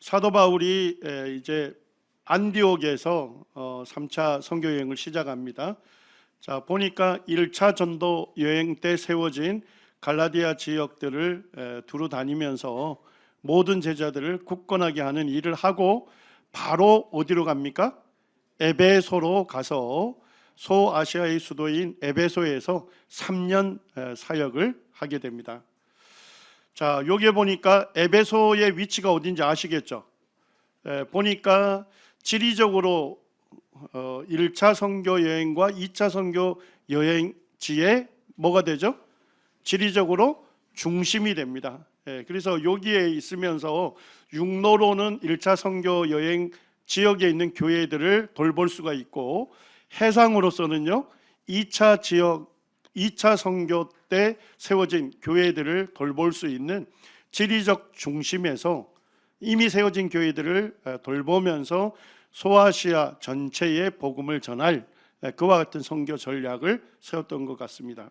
사도 바울이 이제 안디옥에서 3차 선교 여행을 시작합니다. 자, 보니까 1차 전도 여행 때 세워진 갈라디아 지역들을 두루 다니면서 모든 제자들을 굳건하게 하는 일을 하고 바로 어디로 갑니까? 에베소로 가서 소아시아의 수도인 에베소에서 3년 사역을 하게 됩니다. 자, 여기에 보니까 에베소의 위치가 어딘지 아시겠죠? 보니까 지리적으로 1차 선교 여행과 2차 선교 여행지에 뭐가 되죠? 지리적으로 중심이 됩니다. 그래서 여기에 있으면서 육로로는 1차 선교 여행 지역에 있는 교회들을 돌볼 수가 있고, 해상으로서는요 2차 선교 때 세워진 교회들을 돌볼 수 있는 지리적 중심에서 이미 세워진 교회들을 돌보면서 소아시아 전체에 복음을 전할 그와 같은 선교 전략을 세웠던 것 같습니다.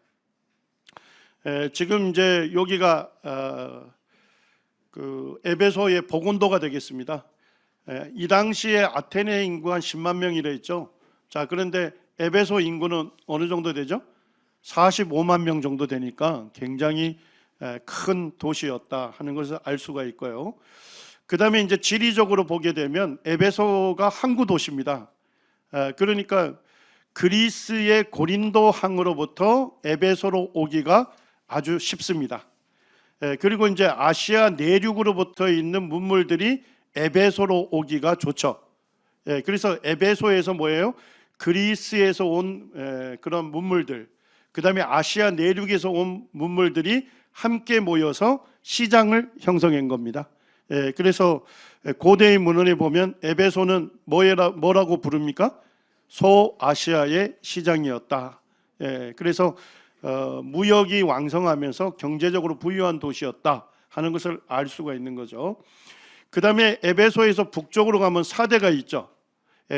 지금 이제 여기가 그 에베소의 복원도가 되겠습니다. 이 당시에 아테네 인구가 한 10만 명이라 했죠. 자, 그런데 에베소 인구는 어느 정도 되죠? 45만 명 정도 되니까 굉장히 큰 도시였다 하는 것을 알 수가 있고요. 그 다음에 이제 지리적으로 보게 되면 에베소가 항구 도시입니다. 그러니까 그리스의 고린도 항으로부터 에베소로 오기가 아주 쉽습니다. 그리고 이제 아시아 내륙으로부터 있는 문물들이 에베소로 오기가 좋죠. 그래서 에베소에서 뭐예요? 그리스에서 온 그런 문물들, 그 다음에 아시아 내륙에서 온 문물들이 함께 모여서 시장을 형성한 겁니다. 그래서 고대의 문헌에 보면 에베소는 뭐라고 부릅니까? 소아시아의 시장이었다. 그래서 무역이 왕성하면서 경제적으로 부유한 도시였다 하는 것을 알 수가 있는 거죠. 그 다음에 에베소에서 북쪽으로 가면 사대가 있죠.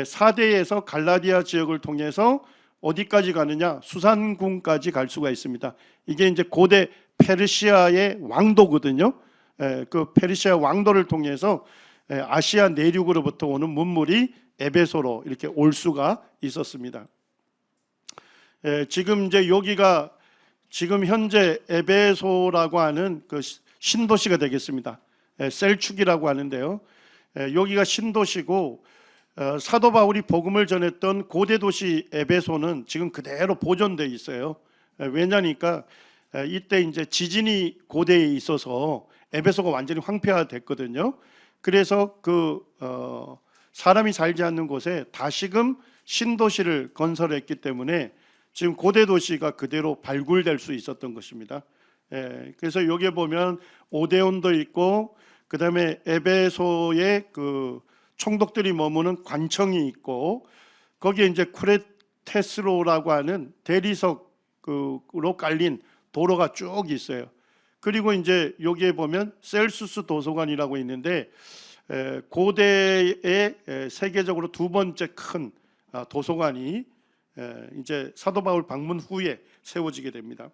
사대에서 갈라디아 지역을 통해서 어디까지 가느냐? 수산궁까지 갈 수가 있습니다. 이게 이제 고대 페르시아의 왕도거든요. 그 페르시아 왕도를 통해서 아시아 내륙으로부터 오는 문물이 에베소로 이렇게 올 수가 있었습니다. 지금 이제 여기가 지금 현재 에베소라고 하는 그 신도시가 되겠습니다. 셀축이라고 하는데요. 여기가 신도시고 사도 바울이 복음을 전했던 고대 도시 에베소는 지금 그대로 보존되어 있어요. 왜냐니까 이때 이제 지진이 고대에 있어서 에베소가 완전히 황폐화됐거든요. 그래서 그 사람이 살지 않는 곳에 다시금 신도시를 건설했기 때문에 지금 고대 도시가 그대로 발굴될 수 있었던 것입니다. 그래서 여기에 보면 오데온도 있고, 그 다음에 에베소의 그 총독들이 머무는 관청이 있고, 거기에 이제 쿠레테스로라고 하는 대리석으로 깔린 도로가 쭉 있어요. 그리고 이제 여기에 보면 셀수스 도서관이라고 있는데 고대의 세계적으로 두 번째 큰 도서관이 이제 사도 바울 방문 후에 세워지게 됩니다.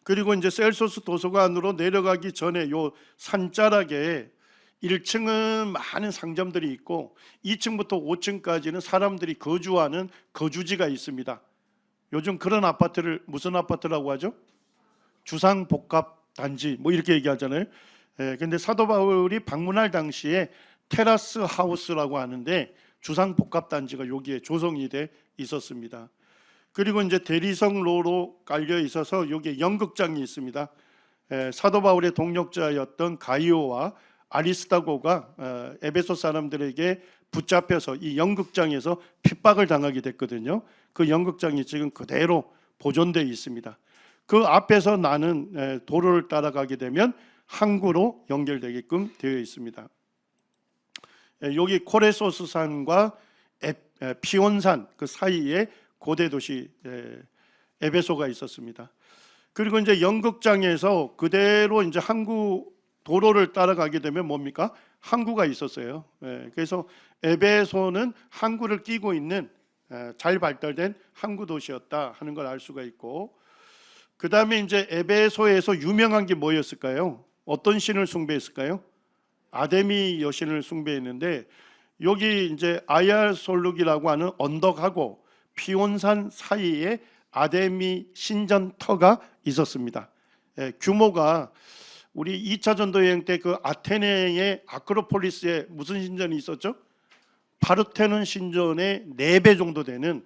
그리고 이제 셀수스 도서관으로 내려가기 전에 요 산자락에 1층은 많은 상점들이 있고 2층부터 5층까지는 사람들이 거주하는 거주지가 있습니다. 요즘 그런 아파트를 무슨 아파트라고 하죠? 주상복합단지 뭐 이렇게 얘기하잖아요. 근데 사도 바울이 방문할 당시에 테라스 하우스라고 하는데 주상복합단지가 여기에 조성이 돼 있었습니다. 그리고 이제 대리석로로 깔려 있어서 여기에 연극장이 있습니다. 사도 바울의 동역자였던 가이오와 아리스타고가 에베소 사람들에게 붙잡혀서 이 연극장에서 핍박을 당하게 됐거든요. 그 연극장이 지금 그대로 보존되어 있습니다. 그 앞에서 나는 도로를 따라가게 되면 항구로 연결되게끔 되어 있습니다. 여기 코레소스산과 피온산 그 사이에 고대 도시 에베소가 있었습니다. 그리고 이제 연극장에서 그대로 이제 항구 도로를 따라가게 되면 뭡니까? 항구가 있었어요. 그래서 에베소는 항구를 끼고 있는 잘 발달된 항구 도시였다 하는 걸 알 수가 있고, 그 다음에 이제 에베소에서 유명한 게 뭐였을까요? 어떤 신을 숭배했을까요? 아데미 여신을 숭배했는데 여기 이제 아얄솔룩이라고 하는 언덕하고 피온산 사이에 아데미 신전터가 있었습니다. 규모가 우리 2차 전도 여행 때 그 아테네의 아크로폴리스에 무슨 신전이 있었죠? 파르테논 신전의 4배 정도 되는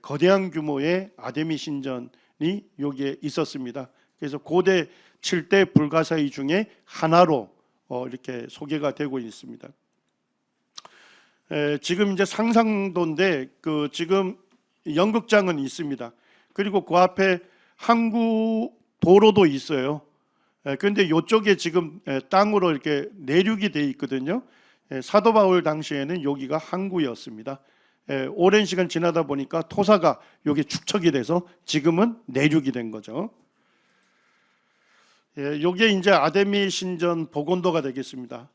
거대한 규모의 아데미 신전이 여기에 있었습니다. 그래서 고대 7대 불가사의 중에 하나로 이렇게 소개가 되고 있습니다. 지금 이제 상상도인데 그 지금 연극장은 있습니다. 그리고 그 앞에 항구 도로도 있어요. 그런데 이쪽에 지금 땅으로 이렇게 내륙이 돼 있거든요. 사도 바울 당시에는 여기가 항구였습니다. 오랜 시간 지나다 보니까 토사가 여기 축척이 돼서 지금은 내륙이 된 거죠. 여기에 이제 아데미 신전 복원도가 되겠습니다.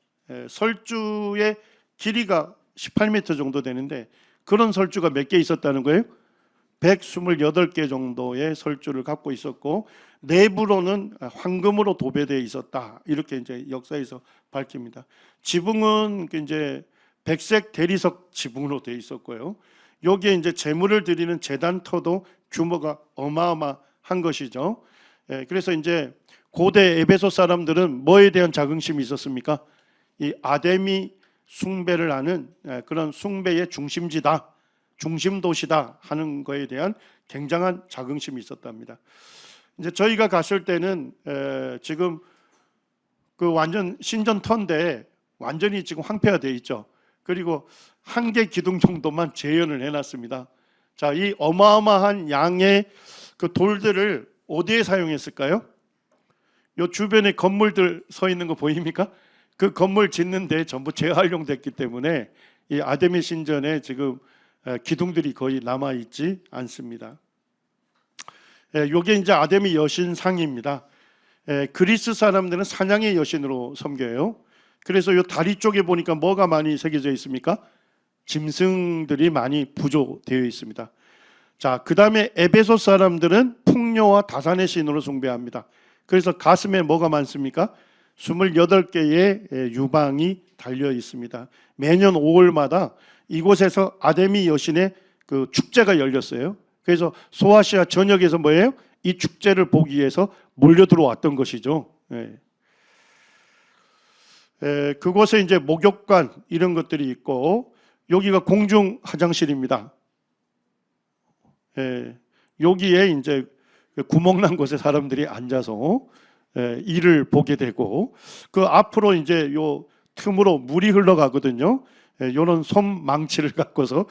설주의 길이가 18m 정도 되는데 그런 설주가 몇 개 있었다는 거예요? 128개 정도의 설주를 갖고 있었고 내부로는 황금으로 도배되어 있었다. 이렇게 이제 역사에서 밝힙니다. 지붕은 이제 백색 대리석 지붕으로 되어 있었고요. 여기에 이제 제물을 드리는 제단터도 규모가 어마어마한 것이죠. 그래서 이제 고대 에베소 사람들은 뭐에 대한 자긍심이 있었습니까? 이 아데미 숭배를 하는 그런 숭배의 중심지다, 중심 도시다 하는 거에 대한 굉장한 자긍심이 있었답니다. 이제 저희가 갔을 때는 지금 그 완전 신전터인데 완전히 지금 황폐화 되어 있죠. 그리고 한 개 기둥 정도만 재현을 해놨습니다. 자, 이 어마어마한 양의 그 돌들을 어디에 사용했을까요? 요 주변에 건물들 서 있는 거 보입니까? 그 건물 짓는데 전부 재활용됐기 때문에 이 아데미 신전에 지금 기둥들이 거의 남아 있지 않습니다. 요게 이제 아데미 여신상입니다. 그리스 사람들은 사냥의 여신으로 섬겨요. 그래서 요 다리 쪽에 보니까 뭐가 많이 새겨져 있습니까? 짐승들이 많이 부조되어 있습니다. 자, 그 다음에 에베소 사람들은 풍요와 다산의 신으로 숭배합니다. 그래서 가슴에 뭐가 많습니까? 28개의 유방이 달려 있습니다. 매년 5월마다 이곳에서 아데미 여신의 그 축제가 열렸어요. 그래서 소아시아 전역에서 뭐예요? 이 축제를 보기 위해서 몰려 들어왔던 것이죠. 그곳에 이제 목욕관 이런 것들이 있고 여기가 공중 화장실입니다. 여기에 이제 구멍난 곳에 사람들이 앉아서 일을 보게 되고 그 앞으로 이제 요 틈으로 물이 흘러가거든요. 이런 솜 망치를 갖고서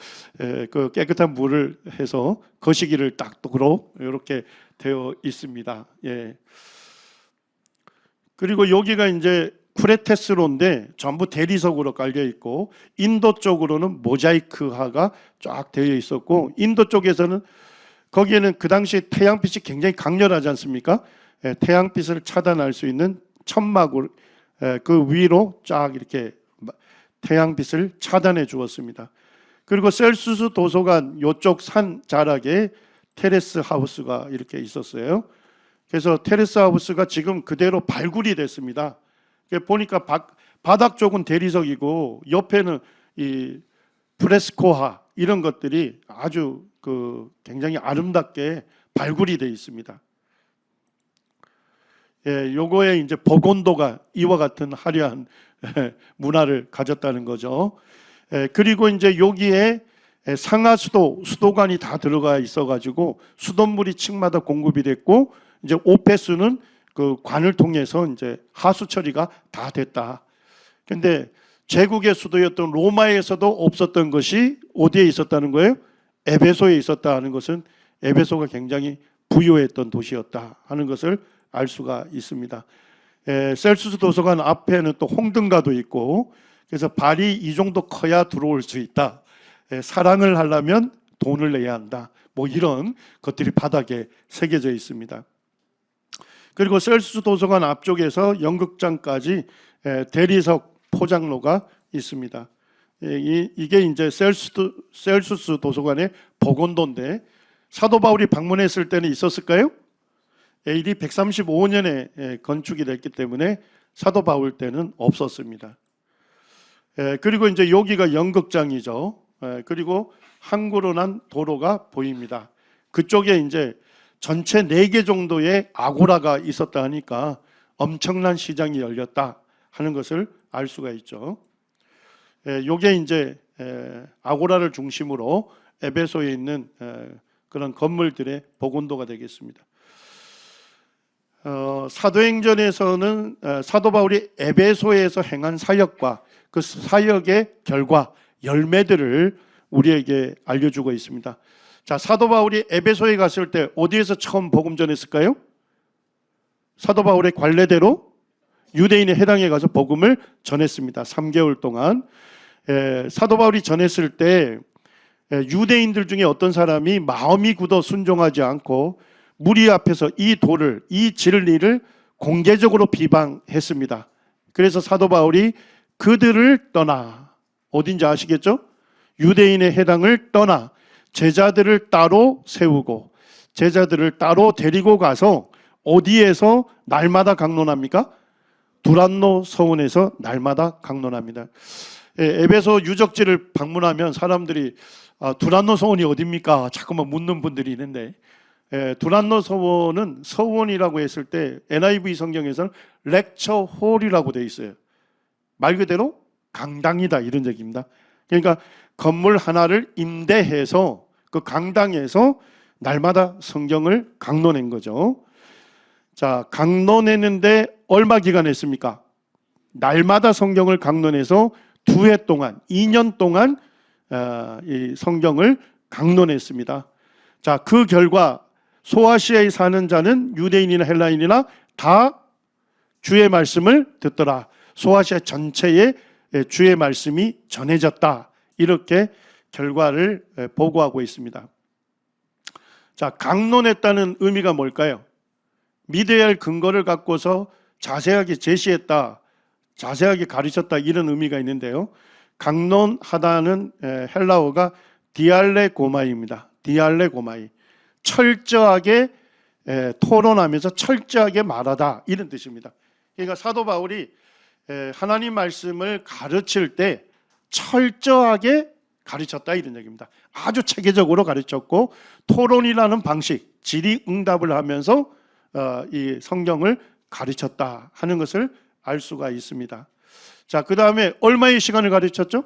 그 깨끗한 물을 해서 거시기를 닦도록 이렇게 되어 있습니다. 그리고 여기가 이제 쿠레테스로인데 전부 대리석으로 깔려 있고 인도 쪽으로는 모자이크화가 쫙 되어 있었고 인도 쪽에서는 거기에는 그 당시 태양빛이 굉장히 강렬하지 않습니까? 태양빛을 차단할 수 있는 천막을 그 위로 쫙 이렇게 태양빛을 차단해 주었습니다. 그리고 셀수스 도서관 이쪽 산 자락에 테레스 하우스가 이렇게 있었어요. 그래서 테레스 하우스가 지금 그대로 발굴이 됐습니다. 보니까 바닥 쪽은 대리석이고 옆에는 이 프레스코화 이런 것들이 아주 그 굉장히 아름답게 발굴이 되어 있습니다. 요거에 이제 복원도가 이와 같은 화려한 문화를 가졌다는 거죠. 그리고 이제 여기에 상하수도, 수도관이 다 들어가 있어가지고 수돗물이 층마다 공급이 됐고 이제 오페수는 그 관을 통해서 이제 하수 처리가 다 됐다. 근데 제국의 수도였던 로마에서도 없었던 것이 어디에 있었다는 거예요? 에베소에 있었다 하는 것은 에베소가 굉장히 부유했던 도시였다 하는 것을 알 수가 있습니다. 셀수스 도서관 앞에는 또 홍등가도 있고 그래서 발이 이 정도 커야 들어올 수 있다. 사랑을 하려면 돈을 내야 한다. 뭐 이런 것들이 바닥에 새겨져 있습니다. 그리고 셀수스 도서관 앞쪽에서 연극장까지 대리석 포장로가 있습니다. 이게 이제 셀수스 도서관의 복원도인데 사도 바울이 방문했을 때는 있었을까요? AD 135년에 건축이 됐기 때문에 사도 바울 때는 없었습니다. 그리고 이제 여기가 연극장이죠. 그리고 항구로 난 도로가 보입니다. 그쪽에 이제 전체 4개 정도의 아고라가 있었다 하니까 엄청난 시장이 열렸다 하는 것을 알 수가 있죠. 요게 이제 아고라를 중심으로 에베소에 있는 그런 건물들의 복원도가 되겠습니다. 사도행전에서는 사도 바울이 에베소에서 행한 사역과 그 사역의 결과, 열매들을 우리에게 알려주고 있습니다. 자, 사도 바울이 에베소에 갔을 때 어디에서 처음 복음 전했을까요? 사도 바울의 관례대로 유대인의 회당에 가서 복음을 전했습니다. 3개월 동안. 사도 바울이 전했을 때 유대인들 중에 어떤 사람이 마음이 굳어 순종하지 않고 무리 앞에서 이 도를, 이 진리를 공개적으로 비방했습니다. 그래서 사도 바울이 그들을 떠나, 어딘지 아시겠죠? 유대인의 회당을 떠나 제자들을 따로 세우고 제자들을 따로 데리고 가서 어디에서 날마다 강론합니까? 두란노 서원에서 날마다 강론합니다. 에베소 유적지를 방문하면 사람들이 두란노 서원이 어디입니까? 자꾸만 묻는 분들이 있는데, 두란노 서원은 서원이라고 했을 때 NIV 성경에서는 렉처 홀이라고 되어 있어요. 말 그대로 강당이다 이런 얘기입니다. 그러니까 건물 하나를 임대해서 그 강당에서 날마다 성경을 강론한 거죠. 자, 강론했는데 얼마 기간 했습니까? 날마다 성경을 강론해서 2해 동안, 2년 동안 이 성경을 강론했습니다. 자, 그 결과 소아시아에 사는 자는 유대인이나 헬라인이나 다 주의 말씀을 듣더라. 소아시아 전체에 주의 말씀이 전해졌다. 이렇게 결과를 보고하고 있습니다. 자, 강론했다는 의미가 뭘까요? 믿어야 할 근거를 갖고서 자세하게 제시했다, 자세하게 가르쳤다 이런 의미가 있는데요. 강론하다는 헬라어가 디알레고마이입니다. 디알레고마이. 철저하게 토론하면서 철저하게 말하다 이런 뜻입니다. 그러니까 사도 바울이 하나님 말씀을 가르칠 때 철저하게 가르쳤다 이런 얘기입니다. 아주 체계적으로 가르쳤고 토론이라는 방식, 질의응답을 하면서 이 성경을 가르쳤다 하는 것을 알 수가 있습니다. 자, 그 다음에 얼마의 시간을 가르쳤죠?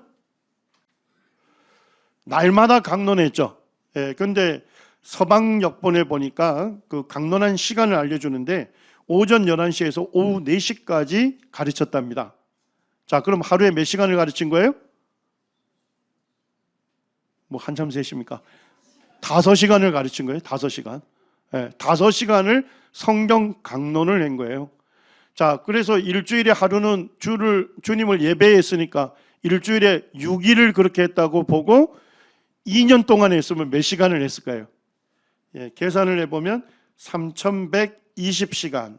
날마다 강론했죠. 그런데 서방역본에 보니까 그 강론한 시간을 알려주는데 오전 11시에서 오후 4시까지 가르쳤답니다. 자, 그럼 하루에 몇 시간을 가르친 거예요? 뭐 한참 세십니까? 5시간을 가르친 거예요. 5시간. 5시간을 성경 강론을 한 거예요. 자, 그래서 일주일에 하루는 주님을 예배했으니까 일주일에 6일을 그렇게 했다고 보고 2년 동안 했으면 몇 시간을 했을까요? 계산을 해보면 3120시간.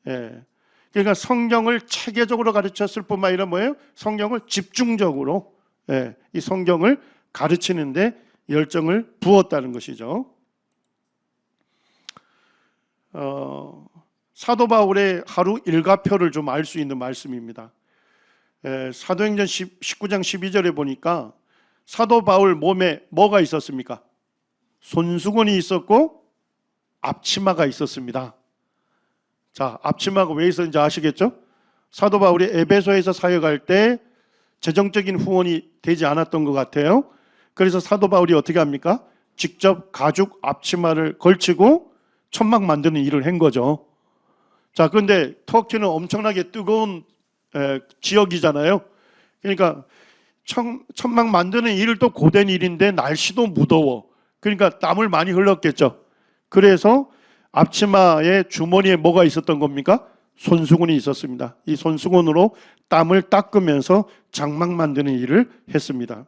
그러니까 성경을 체계적으로 가르쳤을 뿐만 아니라 뭐예요? 성경을 집중적으로 이 성경을 가르치는데 열정을 부었다는 것이죠. 사도 바울의 하루 일과표를 좀 알 수 있는 말씀입니다. 사도행전 19장 12절에 보니까 사도 바울 몸에 뭐가 있었습니까? 손수건이 있었고 앞치마가 있었습니다. 자, 앞치마가 왜 있었는지 아시겠죠? 사도 바울이 에베소에서 사역할 때 재정적인 후원이 되지 않았던 것 같아요. 그래서 사도 바울이 어떻게 합니까? 직접 가죽 앞치마를 걸치고 천막 만드는 일을 한 거죠. 자, 그런데 터키는 엄청나게 뜨거운 지역이잖아요. 그러니까 천막 만드는 일도 고된 일인데 날씨도 무더워. 그러니까 땀을 많이 흘렸겠죠. 그래서 앞치마의 주머니에 뭐가 있었던 겁니까? 손수건이 있었습니다. 이 손수건으로 땀을 닦으면서 장막 만드는 일을 했습니다.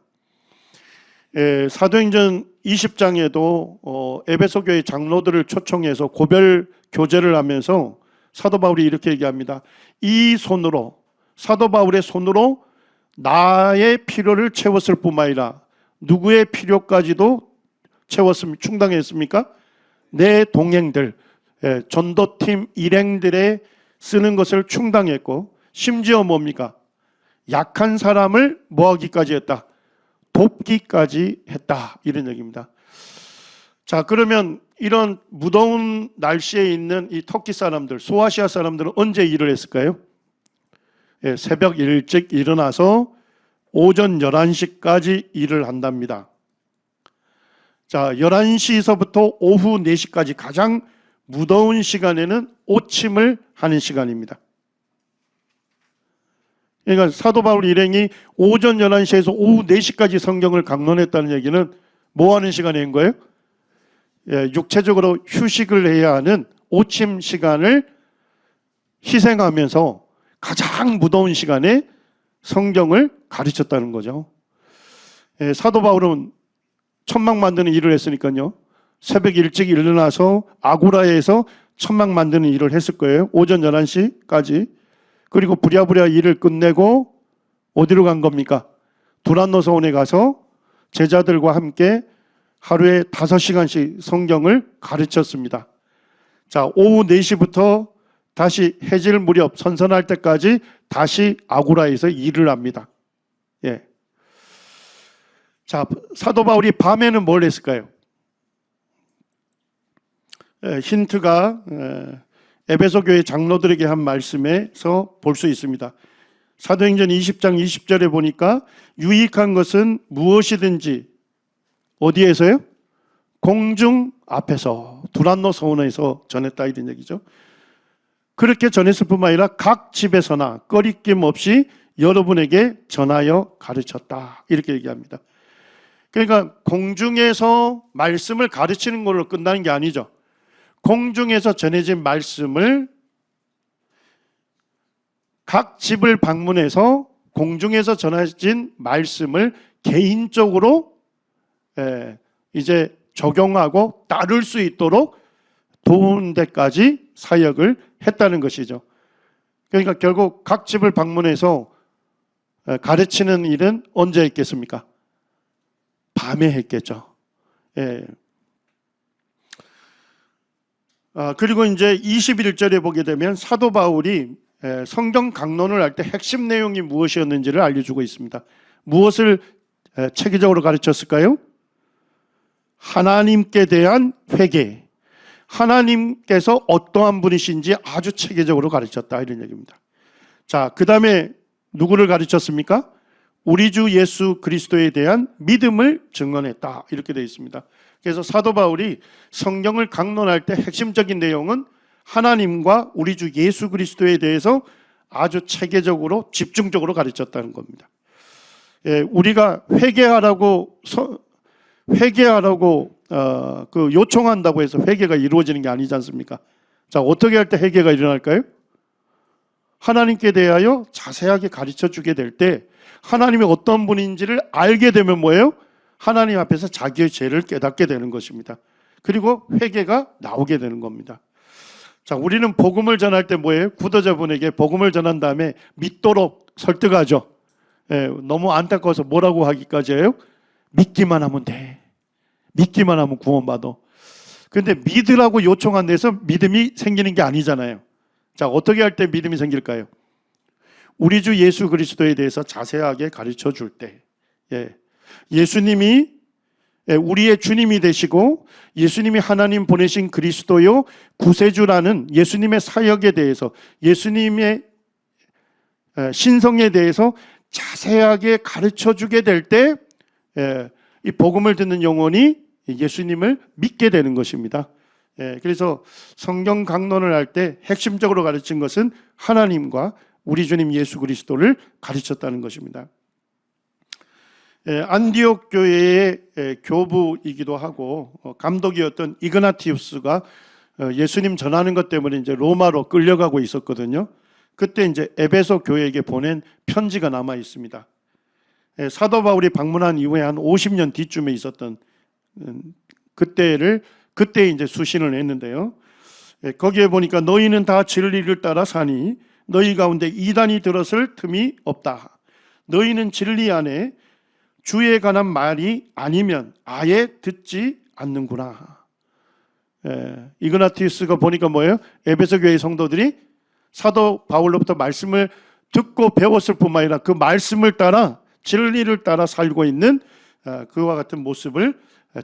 사도행전 20장에도 에베소 교회 장로들을 초청해서 고별 교제를 하면서 사도 바울이 이렇게 얘기합니다. 이 손으로, 사도 바울의 손으로 나의 필요를 채웠을 뿐만 아니라 누구의 필요까지도 충당했습니까? 내 동행들, 전도팀 일행들의 쓰는 것을 충당했고 심지어 뭡니까? 약한 사람을 뭐하기까지 했다? 돕기까지 했다. 이런 얘기입니다. 자, 그러면 이런 무더운 날씨에 있는 이 터키 사람들, 소아시아 사람들은 언제 일을 했을까요? 예, 새벽 일찍 일어나서 오전 11시까지 일을 한답니다. 자, 11시서부터 오후 4시까지 가장 무더운 시간에는 오침을 하는 시간입니다. 그러니까 사도 바울 일행이 오전 11시에서 오후 4시까지 성경을 강론했다는 얘기는 뭐 하는 시간인 거예요? 예, 육체적으로 휴식을 해야 하는 오침 시간을 희생하면서 가장 무더운 시간에 성경을 가르쳤다는 거죠. 예, 사도 바울은 천막 만드는 일을 했으니까요. 새벽 일찍 일어나서 아고라에서 천막 만드는 일을 했을 거예요. 오전 11시까지. 그리고 부랴부랴 일을 끝내고 어디로 간 겁니까? 두란노서원에 가서 제자들과 함께 하루에 5시간씩 성경을 가르쳤습니다. 자, 오후 4시부터 다시 해질 무렵 선선할 때까지 다시 아고라에서 일을 합니다. 예. 자, 사도 바울이 밤에는 뭘 했을까요? 힌트가 에베소 교회 장로들에게 한 말씀에서 볼 수 있습니다. 사도행전 20장 20절에 보니까 유익한 것은 무엇이든지 어디에서요? 공중 앞에서 두란노 서원에서 전했다 이런 얘기죠. 그렇게 전했을 뿐만 아니라 각 집에서나 꺼리낌 없이 여러분에게 전하여 가르쳤다 이렇게 얘기합니다. 그러니까 공중에서 말씀을 가르치는 걸로 끝나는 게 아니죠. 공중에서 전해진 말씀을 각 집을 방문해서 공중에서 전해진 말씀을 개인적으로 이제 적용하고 따를 수 있도록 도운 데까지 사역을 했다는 것이죠. 그러니까 결국 각 집을 방문해서 가르치는 일은 언제 했겠습니까? 밤에 했겠죠. 예. 그리고 이제 21절에 보게 되면 사도 바울이 성경 강론을 할 때 핵심 내용이 무엇이었는지를 알려주고 있습니다. 무엇을 체계적으로 가르쳤을까요? 하나님께 대한 회개, 하나님께서 어떠한 분이신지 아주 체계적으로 가르쳤다 이런 얘기입니다. 자, 그 다음에 누구를 가르쳤습니까? 우리 주 예수 그리스도에 대한 믿음을 증언했다 이렇게 되어 있습니다. 그래서 사도 바울이 성경을 강론할 때 핵심적인 내용은 하나님과 우리 주 예수 그리스도에 대해서 아주 체계적으로 집중적으로 가르쳤다는 겁니다. 예, 우리가 회개하라고 요청한다고 해서 회개가 이루어지는 게 아니지 않습니까? 자, 어떻게 할 때 회개가 일어날까요? 하나님께 대하여 자세하게 가르쳐 주게 될 때 하나님이 어떤 분인지를 알게 되면 뭐예요? 하나님 앞에서 자기의 죄를 깨닫게 되는 것입니다. 그리고 회개가 나오게 되는 겁니다. 자, 우리는 복음을 전할 때 뭐예요? 구도자분에게 복음을 전한 다음에 믿도록 설득하죠. 예, 너무 안타까워서 뭐라고 하기까지 해요? 믿기만 하면 돼. 믿기만 하면 구원받아. 그런데 믿으라고 요청한 데서 믿음이 생기는 게 아니잖아요. 자, 어떻게 할 때 믿음이 생길까요? 우리 주 예수 그리스도에 대해서 자세하게 가르쳐 줄 때, 예수님이 우리의 주님이 되시고 예수님이 하나님 보내신 그리스도요 구세주라는 예수님의 사역에 대해서, 예수님의 신성에 대해서 자세하게 가르쳐 주게 될 때 이 복음을 듣는 영혼이 예수님을 믿게 되는 것입니다. 그래서 성경 강론을 할 때 핵심적으로 가르친 것은 하나님과 우리 주님 예수 그리스도를 가르쳤다는 것입니다. 안디옥 교회의 교부이기도 하고 감독이었던 이그나티우스가 예수님 전하는 것 때문에 이제 로마로 끌려가고 있었거든요. 그때 이제 에베소 교회에게 보낸 편지가 남아 있습니다. 사도 바울이 방문한 이후에 한 50년 뒤쯤에 있었던 그때 이제 수신을 했는데요. 거기에 보니까 너희는 다 진리를 따라 사니 너희 가운데 이단이 들었을 틈이 없다. 너희는 진리 안에 주에 관한 말이 아니면 아예 듣지 않는구나. 이그나티우스가 보니까 뭐예요? 에베소 교회 성도들이 사도 바울로부터 말씀을 듣고 배웠을 뿐만 아니라 그 말씀을 따라 진리를 따라 살고 있는 그와 같은 모습을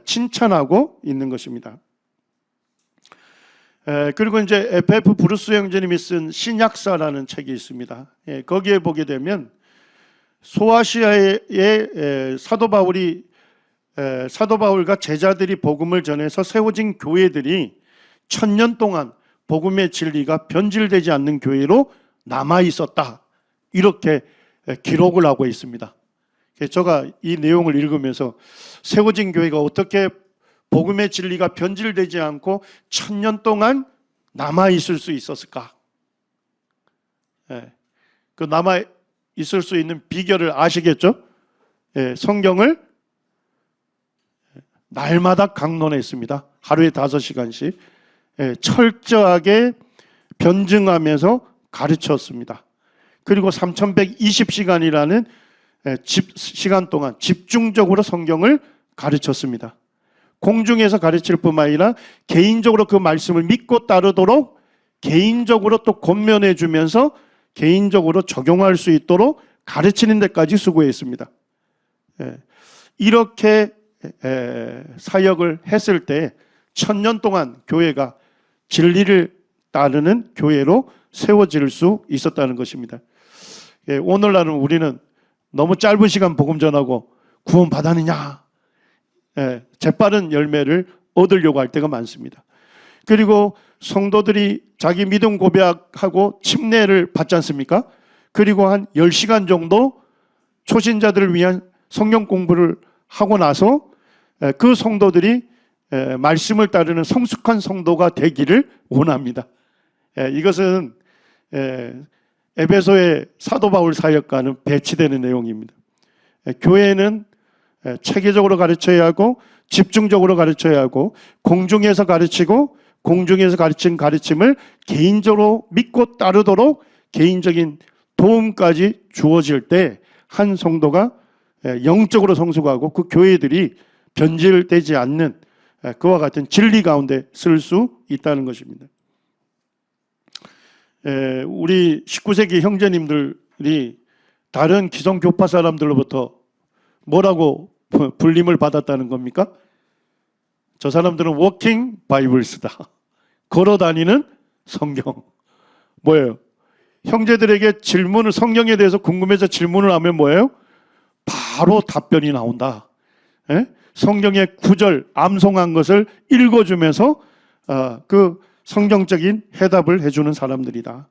칭찬하고 있는 것입니다. 그리고 이제 FF 브루스 형제님이 쓴 신약사라는 책이 있습니다. 거기에 보게 되면 소아시아의 사도 바울과 제자들이 복음을 전해서 세워진 교회들이 1000년 동안 복음의 진리가 변질되지 않는 교회로 남아 있었다, 이렇게 기록을 하고 있습니다. 제가 이 내용을 읽으면서 세워진 교회가 어떻게 복음의 진리가 변질되지 않고 1000년 동안 남아 있을 수 있었을까? 그 남아 있을 수 있는 비결을 아시겠죠? 성경을 날마다 강론했습니다. 하루에 5시간씩 철저하게 변증하면서 가르쳤습니다. 그리고 3120시간이라는 시간 동안 집중적으로 성경을 가르쳤습니다. 공중에서 가르칠 뿐만 아니라 개인적으로 그 말씀을 믿고 따르도록 개인적으로 또 권면해 주면서 개인적으로 적용할 수 있도록 가르치는 데까지 수고했습니다. 이렇게 사역을 했을 때 1000년 동안 교회가 진리를 따르는 교회로 세워질 수 있었다는 것입니다. 오늘날은 우리는 너무 짧은 시간 복음 전하고 구원 받았느냐, 재빠른 열매를 얻으려고 할 때가 많습니다. 그리고 성도들이 자기 믿음 고백하고 침례를 받지 않습니까? 그리고 한 10시간 정도 초신자들을 위한 성경 공부를 하고 나서 그 성도들이 말씀을 따르는 성숙한 성도가 되기를 원합니다. 이것은 에베소의 사도 바울 사역과는 배치되는 내용입니다. 교회는 체계적으로 가르쳐야 하고 집중적으로 가르쳐야 하고 공중에서 가르치고 공중에서 가르친 가르침을 개인적으로 믿고 따르도록 개인적인 도움까지 주어질 때 한 성도가 영적으로 성숙하고 그 교회들이 변질되지 않는 그와 같은 진리 가운데 쓸 수 있다는 것입니다. 우리 19세기 형제님들이 다른 기성 교파 사람들로부터 뭐라고 불림을 받았다는 겁니까? 저 사람들은 워킹 바이블스다. 걸어다니는 성경. 뭐예요? 형제들에게 질문을, 성경에 대해서 궁금해서 질문을 하면 뭐예요? 바로 답변이 나온다. 성경의 구절, 암송한 것을 읽어주면서 그 성경적인 해답을 해주는 사람들이다.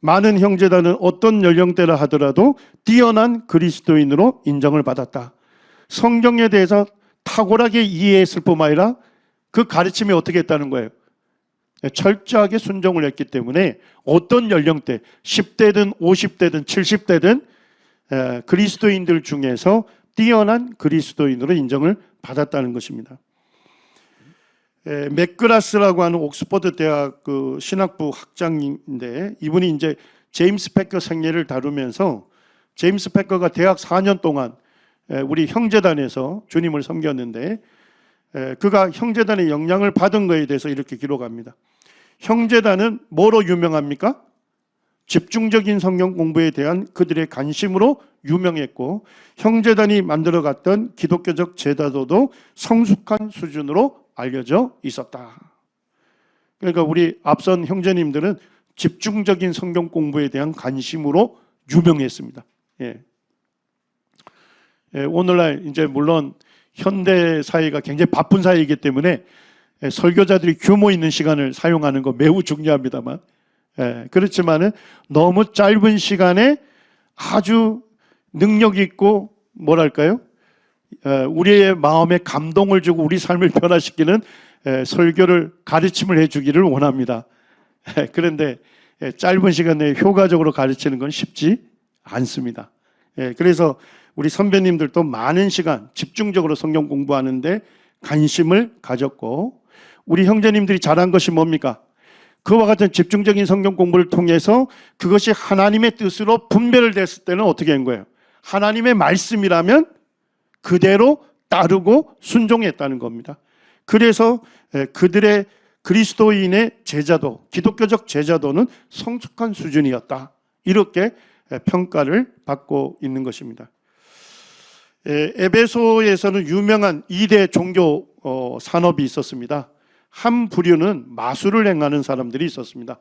많은 형제단은 어떤 연령대라 하더라도 뛰어난 그리스도인으로 인정을 받았다. 성경에 대해서 탁월하게 이해했을 뿐만 아니라 그 가르침이 어떻게 했다는 거예요? 철저하게 순종을 했기 때문에 어떤 연령대, 10대든 50대든 70대든 그리스도인들 중에서 뛰어난 그리스도인으로 인정을 받았다는 것입니다. 맥그라스라고 하는 옥스퍼드 대학 그 신학부 학장인데, 이분이 이제 제임스 패커 생애를 다루면서, 제임스 패커가 대학 4년 동안 우리 형제단에서 주님을 섬겼는데, 그가 형제단의 영향을 받은 것에 대해서 이렇게 기록합니다. 형제단은 뭐로 유명합니까? 집중적인 성경 공부에 대한 그들의 관심으로 유명했고, 형제단이 만들어갔던 기독교적 제도도 성숙한 수준으로 알려져 있었다. 그러니까 우리 앞선 형제님들은 집중적인 성경 공부에 대한 관심으로 유명했습니다. 오늘날 이제 물론 현대 사회가 굉장히 바쁜 사회이기 때문에 설교자들이 규모 있는 시간을 사용하는 거 매우 중요합니다만, 그렇지만은 너무 짧은 시간에 아주 능력 있고 뭐랄까요? 우리의 마음에 감동을 주고 우리 삶을 변화시키는 설교를, 가르침을 해주기를 원합니다. 그런데 짧은 시간 내에 효과적으로 가르치는 건 쉽지 않습니다. 그래서 우리 선배님들도 많은 시간 집중적으로 성경 공부하는데 관심을 가졌고, 우리 형제님들이 잘한 것이 뭡니까? 그와 같은 집중적인 성경 공부를 통해서 그것이 하나님의 뜻으로 분별됐을 때는 어떻게 한 거예요? 하나님의 말씀이라면 그대로 따르고 순종했다는 겁니다. 그래서 그들의 그리스도인의 제자도, 기독교적 제자도는 성숙한 수준이었다, 이렇게 평가를 받고 있는 것입니다. 에베소에서는 유명한 2대 종교 산업이 있었습니다. 한 부류는 마술을 행하는 사람들이 있었습니다.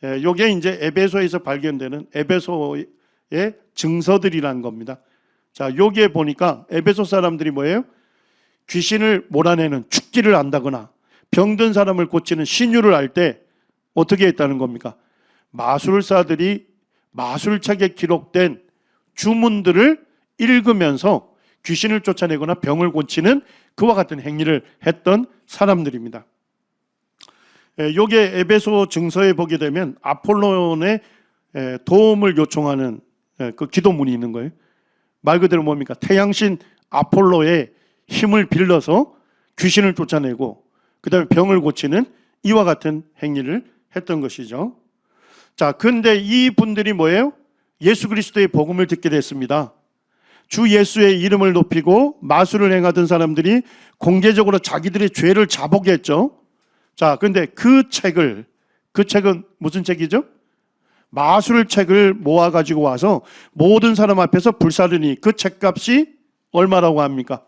이게 이제 에베소에서 발견되는 에베소의 증서들이라는 겁니다. 자, 여기에 보니까 에베소 사람들이 뭐예요? 귀신을 몰아내는 축기를 안다거나 병든 사람을 고치는 신유를 알 때 어떻게 했다는 겁니까? 마술사들이 마술책에 기록된 주문들을 읽으면서 귀신을 쫓아내거나 병을 고치는 그와 같은 행위를 했던 사람들입니다. 요게 에베소 증서에 보게 되면 아폴론의 도움을 요청하는 그 기도문이 있는 거예요. 말 그대로 뭡니까? 태양신 아폴로의 힘을 빌려서 귀신을 쫓아내고 그 다음에 병을 고치는 이와 같은 행위를 했던 것이죠. 자, 근데 이 분들이 뭐예요? 예수 그리스도의 복음을 듣게 됐습니다. 주 예수의 이름을 높이고 마술을 행하던 사람들이 공개적으로 자기들의 죄를 자복했죠. 자, 근데 그 책은 무슨 책이죠? 마술 책을 모아가지고 와서 모든 사람 앞에서 불사르니 그 책값이 얼마라고 합니까?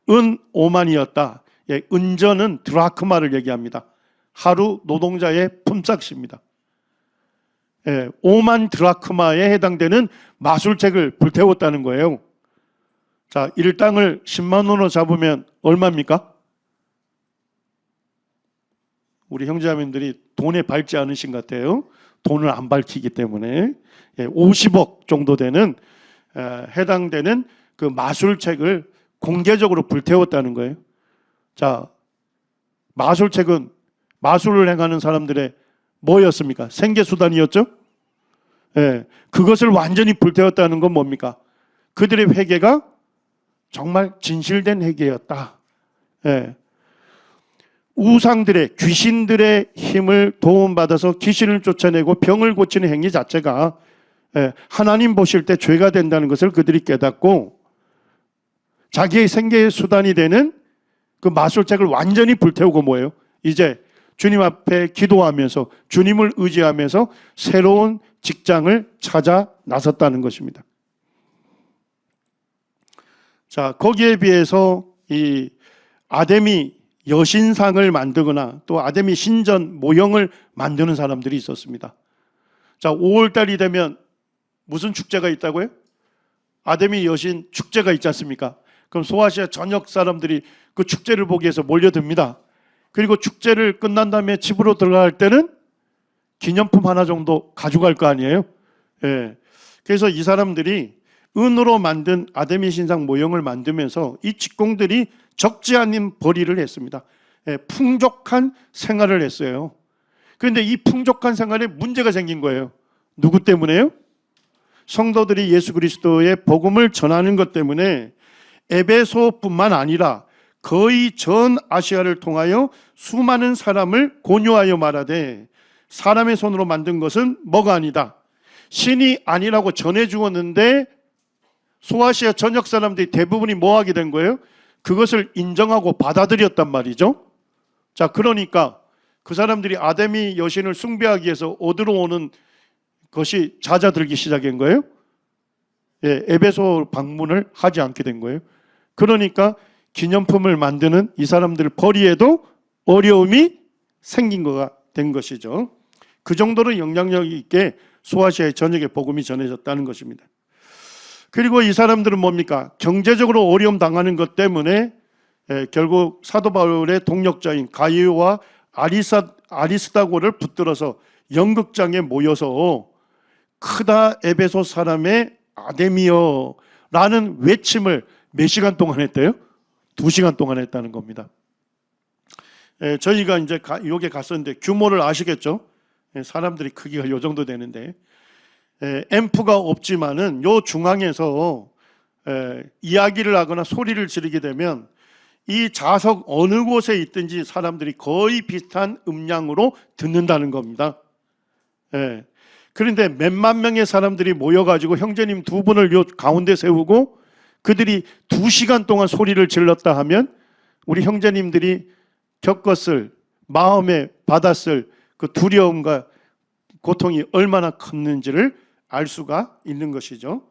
은 5만이었다. 은전은 드라크마를 얘기합니다. 하루 노동자의 품삯입니다. 5만 드라크마에 해당되는 마술책을 불태웠다는 거예요. 자, 일당을 10만 원으로 잡으면 얼마입니까? 우리 형제자매들이 돈에 밝지 않으신 것 같아요. 돈을 안 밝히기 때문에 50억 정도 되는 해당되는 그 마술책을 공개적으로 불태웠다는 거예요. 자, 마술책은 마술을 행하는 사람들의 뭐였습니까? 생계수단이었죠? 그것을 완전히 불태웠다는 건 뭡니까? 그들의 회개가 정말 진실된 회개였다. 우상들의 귀신들의 힘을 도움받아서 귀신을 쫓아내고 병을 고치는 행위 자체가 하나님 보실 때 죄가 된다는 것을 그들이 깨닫고 자기의 생계의 수단이 되는 그 마술책을 완전히 불태우고 뭐예요? 이제 주님 앞에 기도하면서 주님을 의지하면서 새로운 직장을 찾아 나섰다는 것입니다. 자, 거기에 비해서 이 아데미 여신상을 만들거나 또 아데미 신전 모형을 만드는 사람들이 있었습니다. 자, 5월달이 되면 무슨 축제가 있다고요? 아데미 여신 축제가 있지 않습니까? 그럼 소아시아 전역 사람들이 그 축제를 보기 위해서 몰려듭니다. 그리고 축제를 끝난 다음에 집으로 들어갈 때는 기념품 하나 정도 가져갈 거 아니에요? 그래서 이 사람들이 은으로 만든 아데미 신상 모형을 만들면서 이 직공들이 적지 않은 벌이를 했습니다. 풍족한 생활을 했어요. 그런데 이 풍족한 생활에 문제가 생긴 거예요. 누구 때문에요? 성도들이 예수 그리스도의 복음을 전하는 것 때문에 에베소뿐만 아니라 거의 전 아시아를 통하여 수많은 사람을 권유하여 말하되 사람의 손으로 만든 것은 뭐가 아니다. 신이 아니라고 전해 주었는데 소아시아 전역 사람들이 대부분이 뭐 하게 된 거예요? 그것을 인정하고 받아들였단 말이죠. 자, 그러니까 그 사람들이 아데미 여신을 숭배하기 위해서 어디로 오는 것이 잦아들기 시작한 거예요. 에베소 방문을 하지 않게 된 거예요. 그러니까 기념품을 만드는 이 사람들 벌이에도 어려움이 생긴 거가 된 것이죠. 그 정도로 영향력 있게 소아시아의 전역에 복음이 전해졌다는 것입니다. 그리고 이 사람들은 뭡니까? 경제적으로 어려움 당하는 것 때문에 결국 사도 바울의 동력자인 가이오와 아리스다고를 붙들어서 연극장에 모여서 크다 에베소 사람의 아데미여라는 외침을 몇 시간 동안 했대요? 2시간 동안 했다는 겁니다. 저희가 이제 여기 갔었는데 규모를 아시겠죠? 사람들이 크기가 요 정도 되는데 앰프가 없지만은 요 중앙에서 이야기를 하거나 소리를 지르게 되면 이 좌석 어느 곳에 있든지 사람들이 거의 비슷한 음량으로 듣는다는 겁니다. 그런데 몇만 명의 사람들이 모여가지고 형제님 두 분을 요 가운데 세우고 그들이 2시간 동안 소리를 질렀다 하면 우리 형제님들이 겪었을 마음에 받았을 그 두려움과 고통이 얼마나 컸는지를 알 수가 있는 것이죠.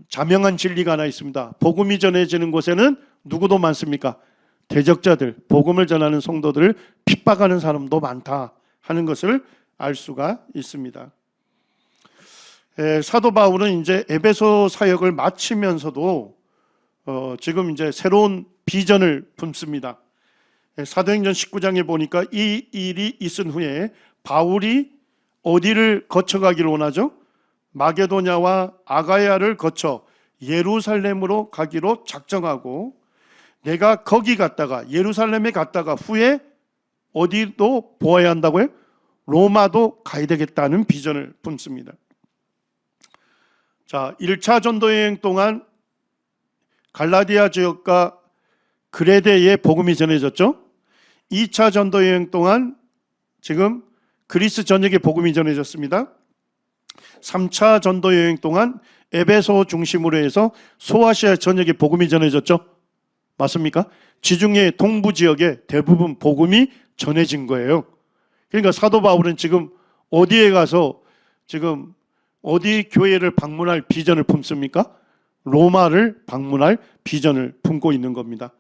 자명한 진리가 하나 있습니다. 복음이 전해지는 곳에는 누구도 많습니까? 대적자들, 복음을 전하는 성도들을 핍박하는 사람도 많다 하는 것을 알 수가 있습니다. 사도 바울은 이제 에베소 사역을 마치면서도 지금 이제 새로운 비전을 품습니다. 사도행전 19장에 보니까 이 일이 있은 후에 바울이 어디를 거쳐가기를 원하죠? 마게도냐와 아가야를 거쳐 예루살렘으로 가기로 작정하고, 내가 거기 갔다가 예루살렘에 갔다가 후에 어디도 보아야 한다고요? 로마도 가야 되겠다는 비전을 품습니다. 자, 1차 전도 여행 동안 갈라디아 지역과 그레데에 복음이 전해졌죠. 2차 전도 여행 동안 지금 그리스 전역에 복음이 전해졌습니다. 3차 전도 여행 동안 에베소 중심으로 해서 소아시아 전역에 복음이 전해졌죠. 맞습니까? 지중해 동부 지역에 대부분 복음이 전해진 거예요. 그러니까 사도 바울은 지금 어디에 가서 지금 어디 교회를 방문할 비전을 품습니까? 로마를 방문할 비전을 품고 있는 겁니다.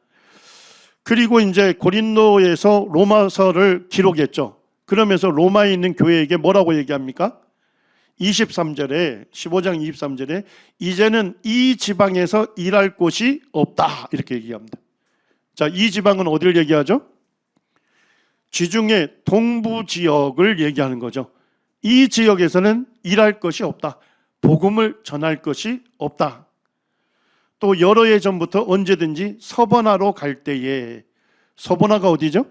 그리고 이제 고린도에서 로마서를 기록했죠. 그러면서 로마에 있는 교회에게 뭐라고 얘기합니까? 23절에 15장 23절에 이제는 이 지방에서 일할 곳이 없다 이렇게 얘기합니다. 자, 이 지방은 어디를 얘기하죠? 지중해 동부 지역을 얘기하는 거죠. 이 지역에서는 일할 것이 없다. 복음을 전할 것이 없다. 또 여러 해 전부터 언제든지 서버나로 갈 때에, 서버나가 어디죠?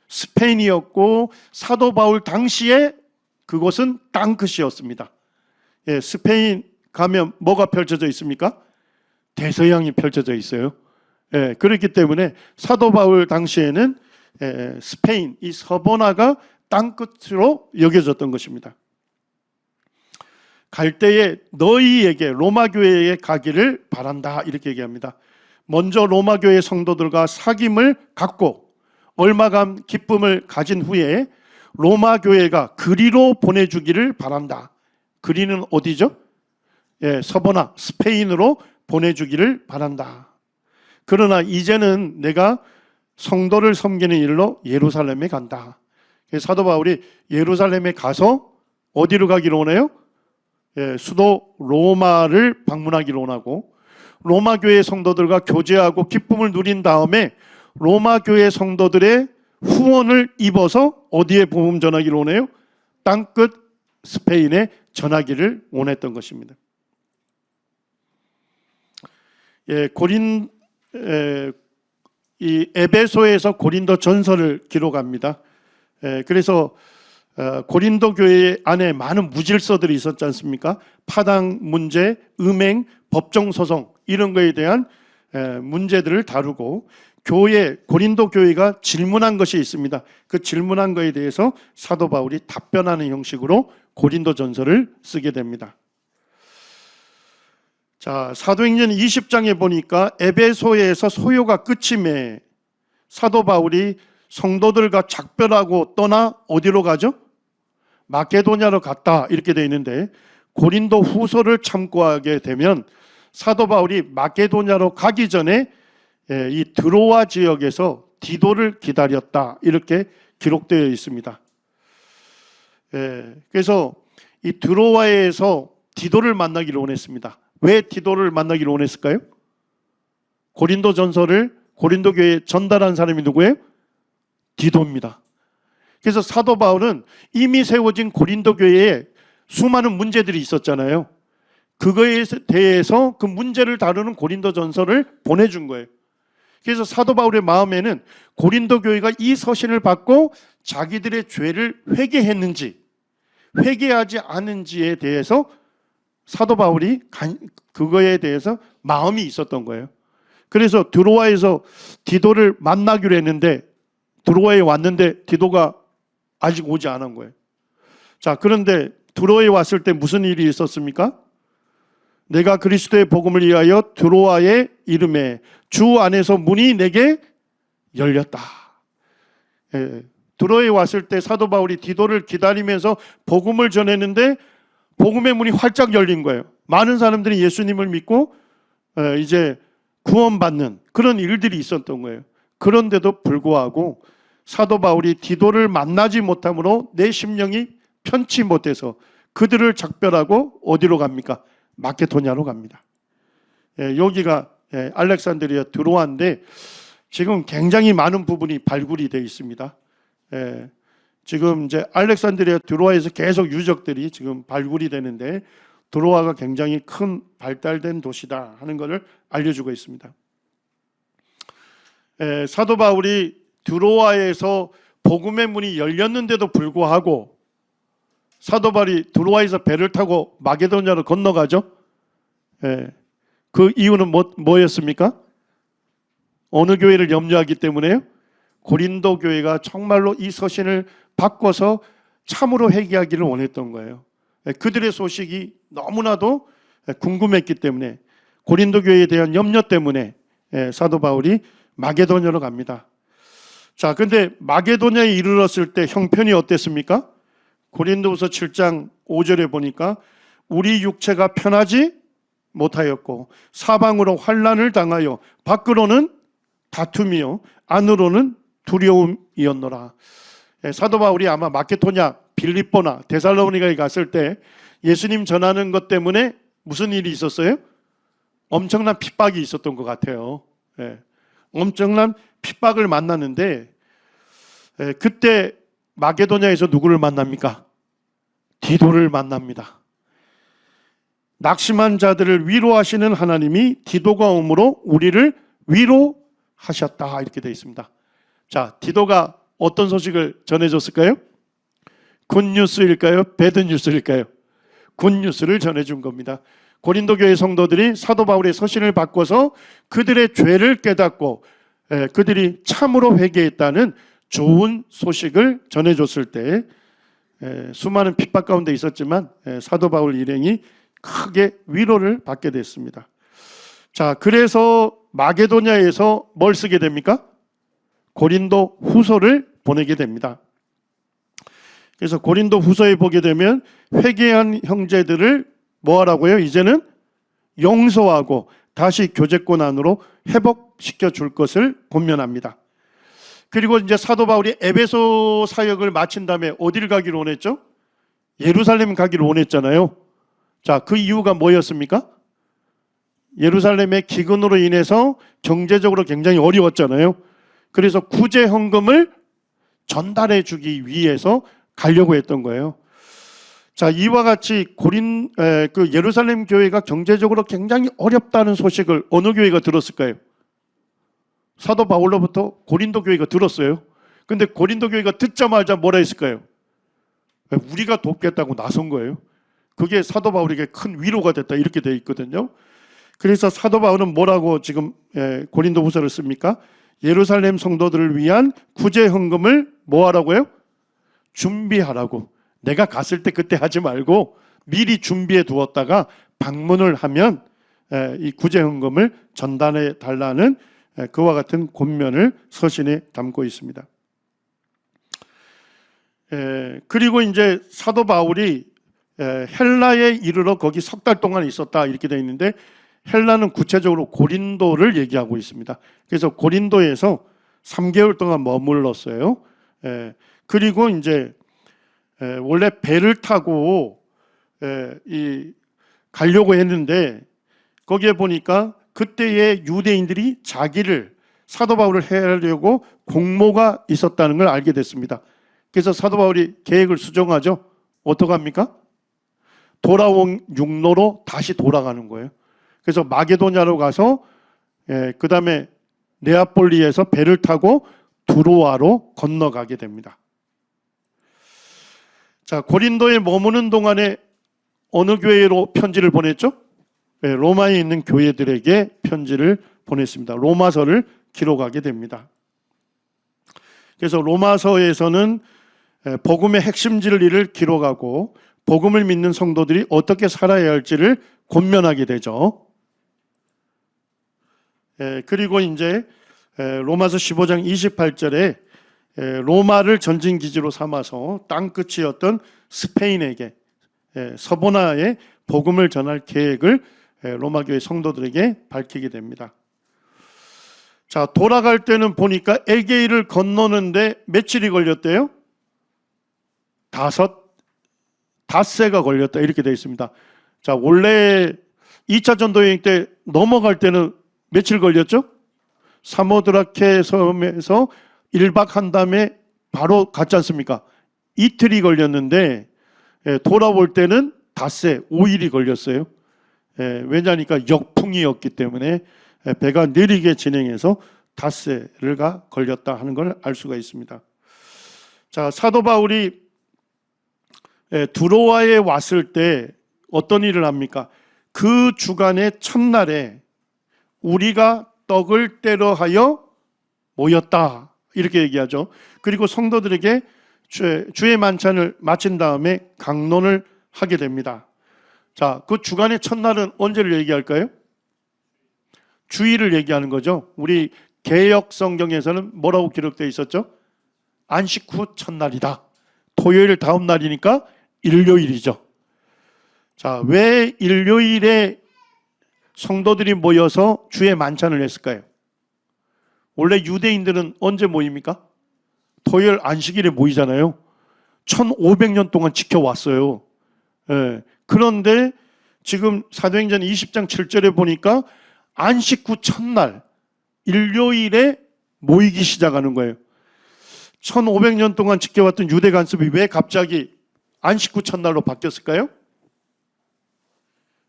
스페인이었고 사도 바울 당시에 그곳은 땅끝이었습니다. 스페인 가면 뭐가 펼쳐져 있습니까? 대서양이 펼쳐져 있어요. 그렇기 때문에 사도 바울 당시에는 스페인, 이 서버나가 땅끝으로 여겨졌던 것입니다. 갈 때에 너희에게 로마 교회에 가기를 바란다 이렇게 얘기합니다. 먼저 로마 교회 성도들과 사귐을 갖고 얼마간 기쁨을 가진 후에 로마 교회가 그리로 보내주기를 바란다. 그리는 어디죠? 서버나 스페인으로 보내주기를 바란다. 그러나 이제는 내가 성도를 섬기는 일로 예루살렘에 간다. 사도 바울이 예루살렘에 가서 어디로 가기로 원해요? 수도 로마를 방문하기로 원하고, 로마 교회 성도들과 교제하고 기쁨을 누린 다음에 로마 교회 성도들의 후원을 입어서 어디에 복음 전하기를 원해요? 땅끝 스페인에 전하기를 원했던 것입니다. 이 에베소에서 고린도 전서를 기록합니다. 그래서 고린도 교회 안에 많은 무질서들이 있었지 않습니까? 파당 문제, 음행, 법정 소송 이런 거에 대한 문제들을 다루고, 고린도 교회가 질문한 것이 있습니다. 그 질문한 거에 대해서 사도 바울이 답변하는 형식으로 고린도 전서를 쓰게 됩니다. 자, 사도행전 20장에 보니까 에베소에서 소요가 끝임에 사도 바울이 성도들과 작별하고 떠나 어디로 가죠? 마게도냐로 갔다 이렇게 되어 있는데, 고린도 후서를 참고하게 되면 사도 바울이 마게도냐로 가기 전에 이 드로아 지역에서 디도를 기다렸다 이렇게 기록되어 있습니다. 그래서 이 드로아에서 디도를 만나기를 원했습니다. 왜 디도를 만나기를 원했을까요? 고린도 전서를 고린도 교회에 전달한 사람이 누구예요? 디도입니다. 그래서 사도 바울은 이미 세워진 고린도 교회에 수많은 문제들이 있었잖아요. 그거에 대해서 그 문제를 다루는 고린도 전서를 보내준 거예요. 그래서 사도 바울의 마음에는 고린도 교회가 이 서신을 받고 자기들의 죄를 회개했는지 회개하지 않은지에 대해서 사도 바울이 그거에 대해서 마음이 있었던 거예요. 그래서 드로아에서 디도를 만나기로 했는데 드로아에 왔는데 디도가 아직 오지 않은 거예요. 자, 그런데 드로아에 왔을 때 무슨 일이 있었습니까? 내가 그리스도의 복음을 위하여 드로아에 이름에 주 안에서 문이 내게 열렸다. 드로아에 왔을 때 사도 바울이 디도를 기다리면서 복음을 전했는데 복음의 문이 활짝 열린 거예요. 많은 사람들이 예수님을 믿고 이제 구원받는 그런 일들이 있었던 거예요. 그런데도 불구하고 사도 바울이 디도를 만나지 못함으로 내 심령이 편치 못해서 그들을 작별하고 어디로 갑니까? 마케도냐로 갑니다. 여기가 알렉산드리아 드로아인데 지금 굉장히 많은 부분이 발굴이 되어 있습니다. 지금 이제 알렉산드리아 드로아에서 계속 유적들이 지금 발굴이 되는데 드로아가 굉장히 큰 발달된 도시다 하는 것을 알려주고 있습니다. 사도 바울이 드로아에서 복음의 문이 열렸는데도 불구하고 사도 바울이 드로아에서 배를 타고 마게도냐로 건너가죠. 그 이유는 뭐였습니까? 어느 교회를 염려하기 때문에요? 고린도 교회가 정말로 이 서신을 바꿔서 참으로 회개하기를 원했던 거예요. 그들의 소식이 너무나도 궁금했기 때문에 고린도 교회에 대한 염려 때문에 사도 바울이 마게도냐로 갑니다. 자, 근데 마게도냐에 이르렀을 때 형편이 어땠습니까? 고린도후서 7장 5절에 보니까 우리 육체가 편하지 못하였고 사방으로 환난을 당하여 밖으로는 다툼이요 안으로는 두려움이었노라. 사도 바울이 아마 마케도냐, 빌립보나 데살로니가에 갔을 때 예수님 전하는 것 때문에 무슨 일이 있었어요? 엄청난 핍박이 있었던 것 같아요. 엄청난 핍박을 만났는데 그때 마게도냐에서 누구를 만납니까? 디도를 만납니다. 낙심한 자들을 위로하시는 하나님이 디도가 오므로 우리를 위로하셨다 이렇게 되어 있습니다. 자, 디도가 어떤 소식을 전해줬을까요? 굿뉴스일까요? 배드뉴스일까요? 굿뉴스를 전해준 겁니다. 고린도 교회 성도들이 사도 바울의 서신을 바꿔서 그들의 죄를 깨닫고 그들이 참으로 회개했다는 좋은 소식을 전해줬을 때 수많은 핍박 가운데 있었지만 사도 바울 일행이 크게 위로를 받게 됐습니다. 자, 그래서 마게도냐에서 뭘 쓰게 됩니까? 고린도 후서를 보내게 됩니다. 그래서 고린도 후서에 보게 되면 회개한 형제들을 뭐 하라고요? 이제는 용서하고 다시 교제권 안으로 회복시켜 줄 것을 권면합니다. 그리고 이제 사도 바울이 에베소 사역을 마친 다음에 어디를 가기를 원했죠? 예루살렘 가기를 원했잖아요. 자, 그 이유가 뭐였습니까? 예루살렘의 기근으로 인해서 경제적으로 굉장히 어려웠잖아요. 그래서 구제 헌금을 전달해 주기 위해서 가려고 했던 거예요. 자, 이와 같이 그 예루살렘 교회가 경제적으로 굉장히 어렵다는 소식을 어느 교회가 들었을까요? 사도 바울로부터 고린도 교회가 들었어요. 근데 고린도 교회가 듣자마자 뭐라 했을까요? 우리가 돕겠다고 나선 거예요. 그게 사도 바울에게 큰 위로가 됐다 이렇게 되어 있거든요. 그래서 사도 바울은 뭐라고 지금 고린도 후서를 씁니까? 예루살렘 성도들을 위한 구제 헌금을 뭐 하라고요? 준비하라고. 내가 갔을 때 그때 하지 말고 미리 준비해 두었다가 방문을 하면 이 구제 헌금을 전달해 달라는 그와 같은 권면을 서신에 담고 있습니다. 그리고 이제 사도 바울이 헬라에 이르러 거기 석 달 동안 있었다 이렇게 되어 있는데 헬라는 구체적으로 고린도를 얘기하고 있습니다. 그래서 고린도에서 3개월 동안 머물렀어요. 그리고 이제 원래 배를 타고 가려고 했는데 거기에 보니까 그때의 유대인들이 자기를 사도 바울을 해하려고 공모가 있었다는 걸 알게 됐습니다. 그래서 사도 바울이 계획을 수정하죠. 어떡합니까? 돌아온 육로로 다시 돌아가는 거예요. 그래서 마게도냐로 가서 그 다음에 네아폴리에서 배를 타고 드로아로 건너가게 됩니다. 자, 고린도에 머무는 동안에 어느 교회로 편지를 보냈죠? 로마에 있는 교회들에게 편지를 보냈습니다. 로마서를 기록하게 됩니다. 그래서 로마서에서는 복음의 핵심 진리를 기록하고 복음을 믿는 성도들이 어떻게 살아야 할지를 권면하게 되죠. 그리고 이제 로마서 15장 28절에 로마를 전진기지로 삼아서 땅끝이었던 스페인에게 서보나에 복음을 전할 계획을 로마 교회 성도들에게 밝히게 됩니다. 자, 돌아갈 때는 보니까 에게이를 건너는데 며칠이 걸렸대요? 닷새가 걸렸다 이렇게 되어 있습니다. 자, 원래 2차 전도 여행 때 넘어갈 때는 며칠 걸렸죠? 사모드라케 섬에서 1박 한 다음에 바로 갔지 않습니까? 이틀이 걸렸는데 돌아올 때는 닷새 5일이 걸렸어요. 왜냐니까 역풍이었기 때문에 배가 느리게 진행해서 닷새가 걸렸다 하는 걸 알 수가 있습니다. 자, 사도 바울이 두로아에 왔을 때 어떤 일을 합니까? 그 주간의 첫날에 우리가 떡을 떼러 하여 모였다 이렇게 얘기하죠. 그리고 성도들에게 주의 만찬을 마친 다음에 강론을 하게 됩니다. 자, 그 주간의 첫날은 언제를 얘기할까요? 주일을 얘기하는 거죠. 우리 개역 성경에서는 뭐라고 기록되어 있었죠? 안식 후 첫날이다. 토요일 다음 날이니까 일요일이죠. 자, 왜 일요일에 성도들이 모여서 주의 만찬을 했을까요? 원래 유대인들은 언제 모입니까? 토요일 안식일에 모이잖아요. 1500년 동안 지켜왔어요. 그런데 지금 사도행전 20장 7절에 보니까 안식 후 첫날 일요일에 모이기 시작하는 거예요. 1500년 동안 지켜왔던 유대 관습이 왜 갑자기 안식 후 첫날로 바뀌었을까요?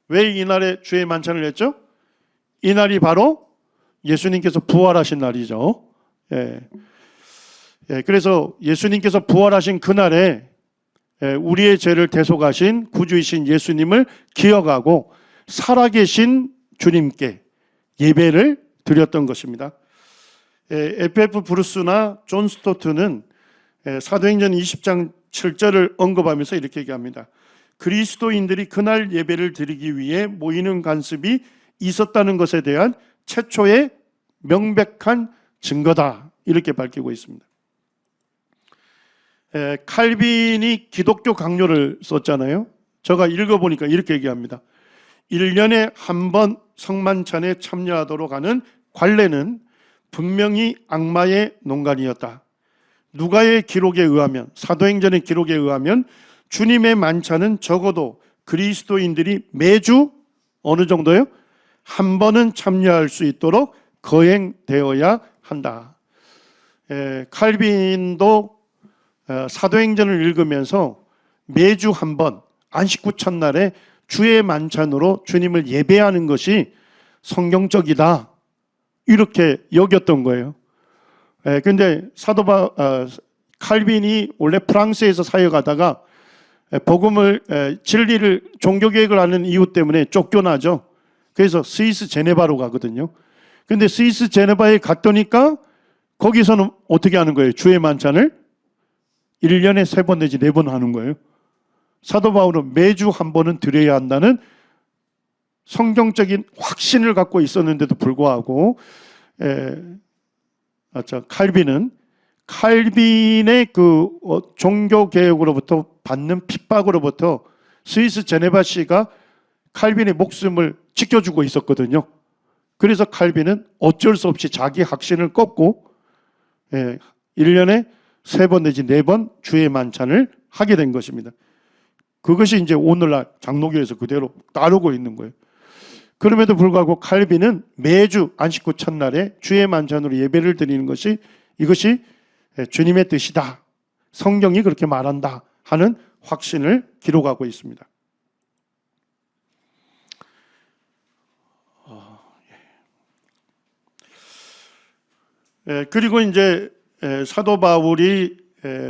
왜 이날에 주의 만찬을 했죠? 이날이 바로 예수님께서 부활하신 날이죠. 그래서 예수님께서 부활하신 그날에 우리의 죄를 대속하신 구주이신 예수님을 기억하고 살아계신 주님께 예배를 드렸던 것입니다. F.F. 브루스나 존 스토트는 사도행전 20장 7절을 언급하면서 이렇게 얘기합니다. 그리스도인들이 그날 예배를 드리기 위해 모이는 관습이 있었다는 것에 대한 최초의 명백한 증거다 이렇게 밝히고 있습니다. 칼빈이 기독교 강요를 썼잖아요. 제가 읽어보니까 이렇게 얘기합니다. 1년에 한 번 성만찬에 참여하도록 하는 관례는 분명히 악마의 농간이었다. 누가의 기록에 의하면, 사도행전의 기록에 의하면 주님의 만찬은 적어도 그리스도인들이 매주 어느 정도요? 한 번은 참여할 수 있도록 거행되어야 한다. 칼빈도 사도행전을 읽으면서 매주 한 번 안식 후 첫날에 주의 만찬으로 주님을 예배하는 것이 성경적이다 이렇게 여겼던 거예요. 그런데 칼빈이 원래 프랑스에서 사역하다가 복음을 진리를 종교개혁을 하는 이유 때문에 쫓겨나죠. 그래서 스위스 제네바로 가거든요. 그런데 스위스 제네바에 갔더니까 거기서는 어떻게 하는 거예요? 주의 만찬을 1년에 3번 내지 4번 하는 거예요. 사도 바울은 매주 한 번은 드려야 한다는 성경적인 확신을 갖고 있었는데도 불구하고 칼빈의 그 종교 개혁으로부터 받는 핍박으로부터 스위스 제네바시가 칼빈의 목숨을 지켜주고 있었거든요. 그래서 칼빈은 어쩔 수 없이 자기 확신을 꺾고 1년에 3번 내지 4번 주의 만찬을 하게 된 것입니다. 그것이 이제 오늘날 장로교에서 그대로 따르고 있는 거예요. 그럼에도 불구하고 칼빈은 매주 안식 후 첫날에 주의 만찬으로 예배를 드리는 것이 이것이 주님의 뜻이다. 성경이 그렇게 말한다 하는 확신을 기록하고 있습니다. 그리고 이제 사도 바울이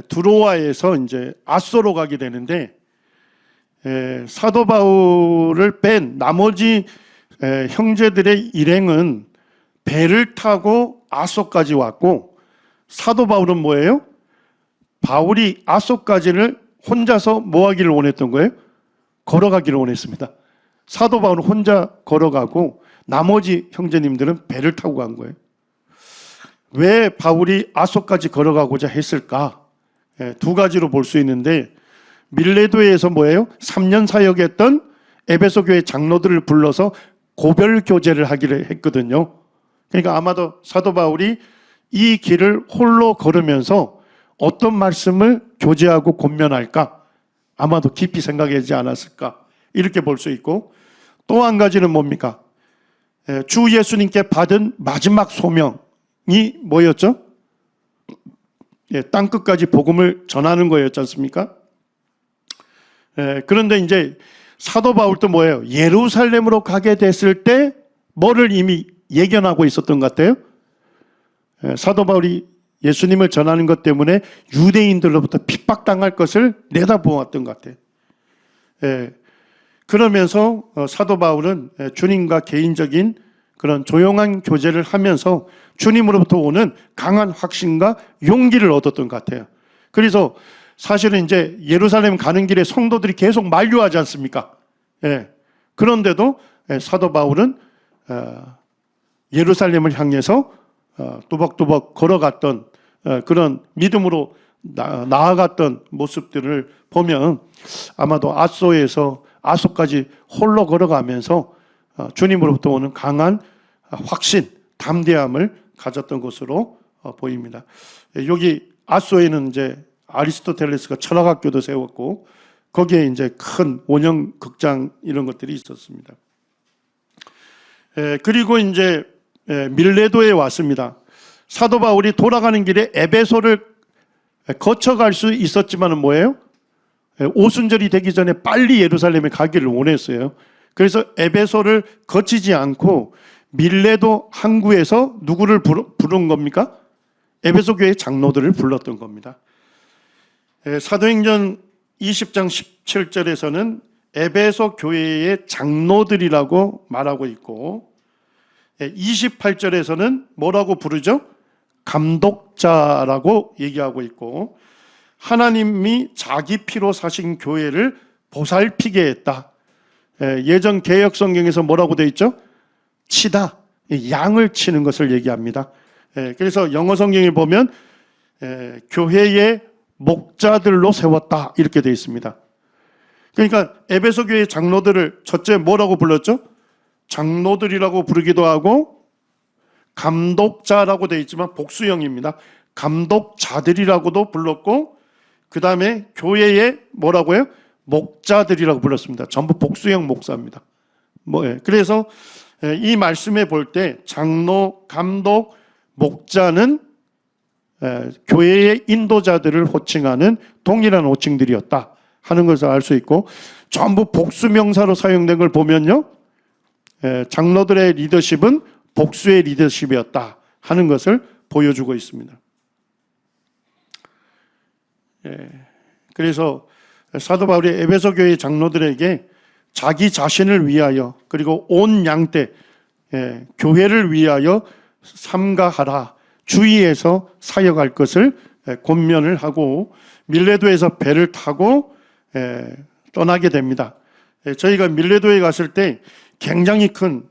두로아에서 이제 아소로 가게 되는데 사도 바울을 뺀 나머지 형제들의 일행은 배를 타고 아소까지 왔고 사도 바울은 뭐예요? 바울이 아소까지를 혼자서 뭐 하기를 원했던 거예요? 걸어가기를 원했습니다. 사도 바울은 혼자 걸어가고 나머지 형제님들은 배를 타고 간 거예요. 왜 바울이 아소까지 걸어가고자 했을까? 두 가지로 볼 수 있는데 밀레도에서 뭐예요? 3년 사역했던 에베소 교회 장로들을 불러서 고별 교제를 하기로 했거든요. 그러니까 아마도 사도 바울이 이 길을 홀로 걸으면서 어떤 말씀을 교제하고 권면할까? 아마도 깊이 생각하지 않았을까? 이렇게 볼 수 있고, 또 한 가지는 뭡니까? 주 예수님께 받은 마지막 소명이 뭐였죠? 땅끝까지 복음을 전하는 거였지 않습니까? 그런데 이제 사도 바울도 뭐예요? 예루살렘으로 가게 됐을 때 뭐를 이미 예견하고 있었던 것 같아요? 사도 바울이 예수님을 전하는 것 때문에 유대인들로부터 핍박당할 것을 내다보았던 것 같아요. 그러면서 사도 바울은 주님과 개인적인 그런 조용한 교제를 하면서 주님으로부터 오는 강한 확신과 용기를 얻었던 것 같아요. 그래서 사실은 이제 예루살렘 가는 길에 성도들이 계속 만류하지 않습니까? 그런데도 사도 바울은 예루살렘을 향해서 또박또박 걸어갔던 그런 믿음으로 나아갔던 모습들을 보면 아마도 아소까지 홀로 걸어가면서 주님으로부터 오는 강한 확신, 담대함을 가졌던 것으로 보입니다. 여기 아소에는 이제 아리스토텔레스가 철학학교도 세웠고 거기에 이제 큰 원형 극장 이런 것들이 있었습니다. 그리고 이제 밀레도에 왔습니다. 사도 바울이 돌아가는 길에 에베소를 거쳐갈 수 있었지만은 뭐예요? 오순절이 되기 전에 빨리 예루살렘에 가기를 원했어요. 그래서 에베소를 거치지 않고 밀레도 항구에서 누구를 부른 겁니까? 에베소 교회 장로들을 불렀던 겁니다. 사도행전 20장 17절에서는 에베소 교회의 장로들이라고 말하고 있고 28절에서는 뭐라고 부르죠? 감독자라고 얘기하고 있고 하나님이 자기 피로 사신 교회를 보살피게 했다. 예전 개역 성경에서 뭐라고 되어 있죠? 치다, 양을 치는 것을 얘기합니다. 그래서 영어 성경에 보면 교회의 목자들로 세웠다 이렇게 되어 있습니다. 그러니까 에베소 교회 장로들을 첫째 뭐라고 불렀죠? 장로들이라고 부르기도 하고 감독자라고 되어 있지만 복수형입니다. 감독자들이라고도 불렀고 그 다음에 교회의 뭐라고요? 목자들이라고 불렀습니다. 전부 복수형 목사입니다. 그래서 이 말씀에 볼 때 장로, 감독, 목자는 교회의 인도자들을 호칭하는 동일한 호칭들이었다 하는 것을 알 수 있고 전부 복수명사로 사용된 걸 보면요. 장로들의 리더십은 복수의 리더십이었다 하는 것을 보여주고 있습니다. 그래서 사도 바울이 에베소 교회 장로들에게 자기 자신을 위하여 그리고 온 양떼 교회를 위하여 삼가하라 주의해서 사역할 것을 권면을 하고 밀레도에서 배를 타고 떠나게 됩니다. 저희가 밀레도에 갔을 때 굉장히 큰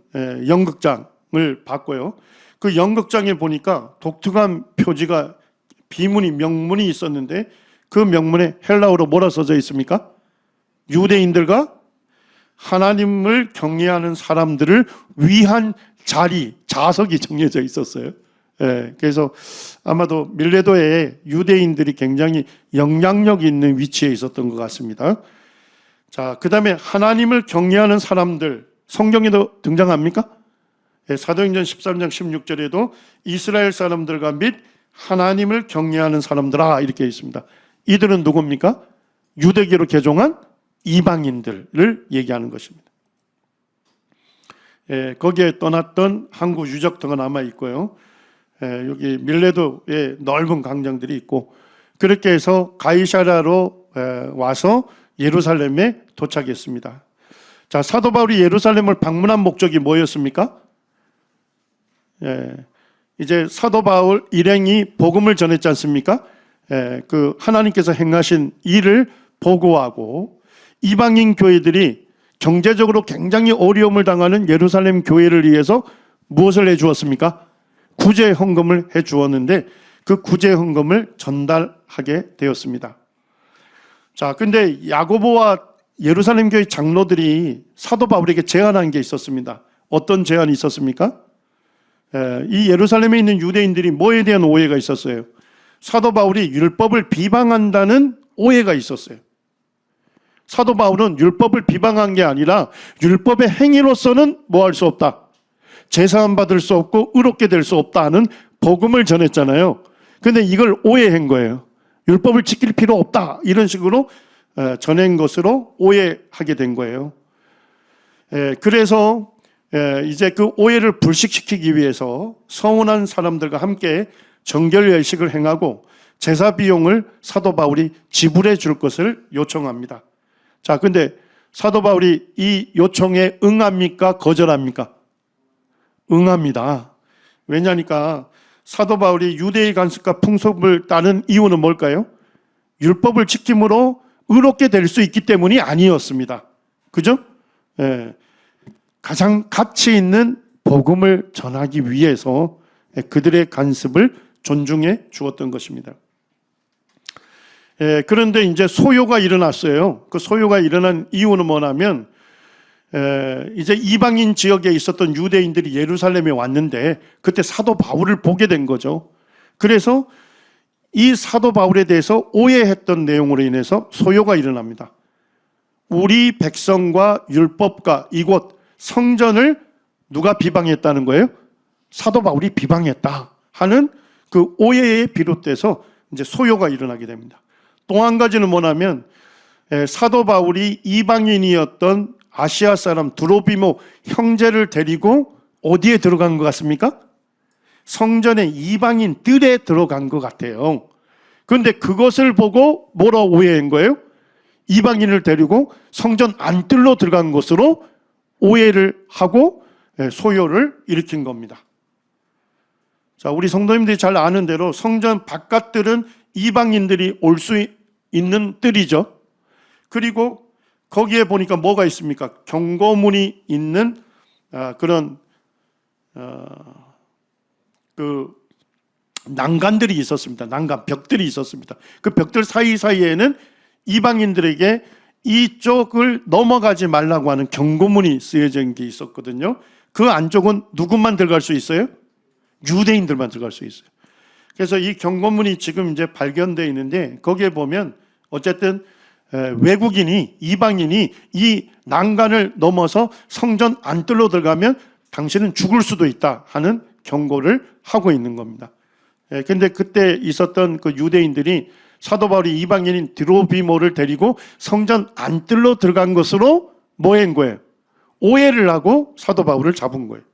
연극장을 봤고요. 그 연극장에 보니까 독특한 표지가 명문이 있었는데 그 명문에 헬라어로 뭐라 써져 있습니까? 유대인들과 하나님을 경외하는 사람들을 위한 좌석이 정해져 있었어요. 그래서 아마도 밀레도에 유대인들이 굉장히 영향력 있는 위치에 있었던 것 같습니다. 자, 그 다음에 하나님을 경외하는 사람들 성경에도 등장합니까? 사도행전 13장 16절에도 이스라엘 사람들과 및 하나님을 경외하는 사람들아 이렇게 있습니다. 이들은 누굽니까? 유대교로 개종한 이방인들을 얘기하는 것입니다. 거기에 떠났던 항구 유적터가 남아있고요. 여기 밀레도에 넓은 광장들이 있고 그렇게 해서 가이사랴로 와서 예루살렘에 도착했습니다. 자, 사도 바울이 예루살렘을 방문한 목적이 뭐였습니까? 이제 사도 바울 일행이 복음을 전했지 않습니까? 그 하나님께서 행하신 일을 보고하고 이방인 교회들이 경제적으로 굉장히 어려움을 당하는 예루살렘 교회를 위해서 무엇을 해주었습니까? 구제 헌금을 해주었는데 그 구제 헌금을 전달하게 되었습니다. 자, 근데 야고보와 예루살렘 교회 장로들이 사도 바울에게 제안한 게 있었습니다. 어떤 제안이 있었습니까? 이 예루살렘에 있는 유대인들이 뭐에 대한 오해가 있었어요? 사도 바울이 율법을 비방한다는 오해가 있었어요. 사도 바울은 율법을 비방한 게 아니라 율법의 행위로서는 뭐 할 수 없다. 제사함 받을 수 없고 의롭게 될 수 없다 하는 복음을 전했잖아요. 근데 이걸 오해한 거예요. 율법을 지킬 필요 없다. 이런 식으로 전한 것으로 오해하게 된 거예요. 그래서 이제 그 오해를 불식시키기 위해서 서운한 사람들과 함께 정결예식을 행하고 제사 비용을 사도 바울이 지불해 줄 것을 요청합니다. 자, 근데 사도 바울이 이 요청에 응합니까? 거절합니까? 응합니다. 왜냐니까 사도 바울이 유대의 관습과 풍습을 따른 이유는 뭘까요? 율법을 지킴으로 의롭게 될 수 있기 때문이 아니었습니다. 그죠? 가장 가치 있는 복음을 전하기 위해서 그들의 관습을 존중해 주었던 것입니다. 그런데 이제 소요가 일어났어요. 그 소요가 일어난 이유는 뭐냐면 이제 이방인 지역에 있었던 유대인들이 예루살렘에 왔는데 그때 사도 바울을 보게 된 거죠. 그래서 이 사도 바울에 대해서 오해했던 내용으로 인해서 소요가 일어납니다. 우리 백성과 율법과 이곳 성전을 누가 비방했다는 거예요? 사도 바울이 비방했다 하는 그 오해에 비롯돼서 이제 소요가 일어나게 됩니다. 또 한 가지는 뭐냐면 사도 바울이 이방인이었던 아시아 사람 드로비모 형제를 데리고 어디에 들어간 것 같습니까? 성전의 이방인들에 들어간 것 같아요. 그런데 그것을 보고 뭐라 오해한 거예요? 이방인을 데리고 성전 안뜰로 들어간 것으로 오해를 하고 소요를 일으킨 겁니다. 자, 우리 성도님들이 잘 아는 대로 성전 바깥들은 이방인들이 올 수 있는 뜰이죠. 그리고 거기에 보니까 뭐가 있습니까? 경고문이 있는 그런 그 난간들이 있었습니다. 난간 벽들이 있었습니다. 그 벽들 사이사이에는 이방인들에게 이쪽을 넘어가지 말라고 하는 경고문이 쓰여진 게 있었거든요. 그 안쪽은 누구만 들어갈 수 있어요? 유대인들만 들어갈 수 있어요. 그래서 이 경고문이 지금 이제 발견되어 있는데 거기에 보면 어쨌든 외국인이 이방인이 이 난간을 넘어서 성전 안뜰로 들어가면 당신은 죽을 수도 있다 하는 경고를 하고 있는 겁니다. 근데 그때 있었던 그 유대인들이 사도 바울이 이방인인 드로비모를 데리고 성전 안뜰로 들어간 것으로 뭐 한 거예요? 오해를 하고 사도 바울을 잡은 거예요.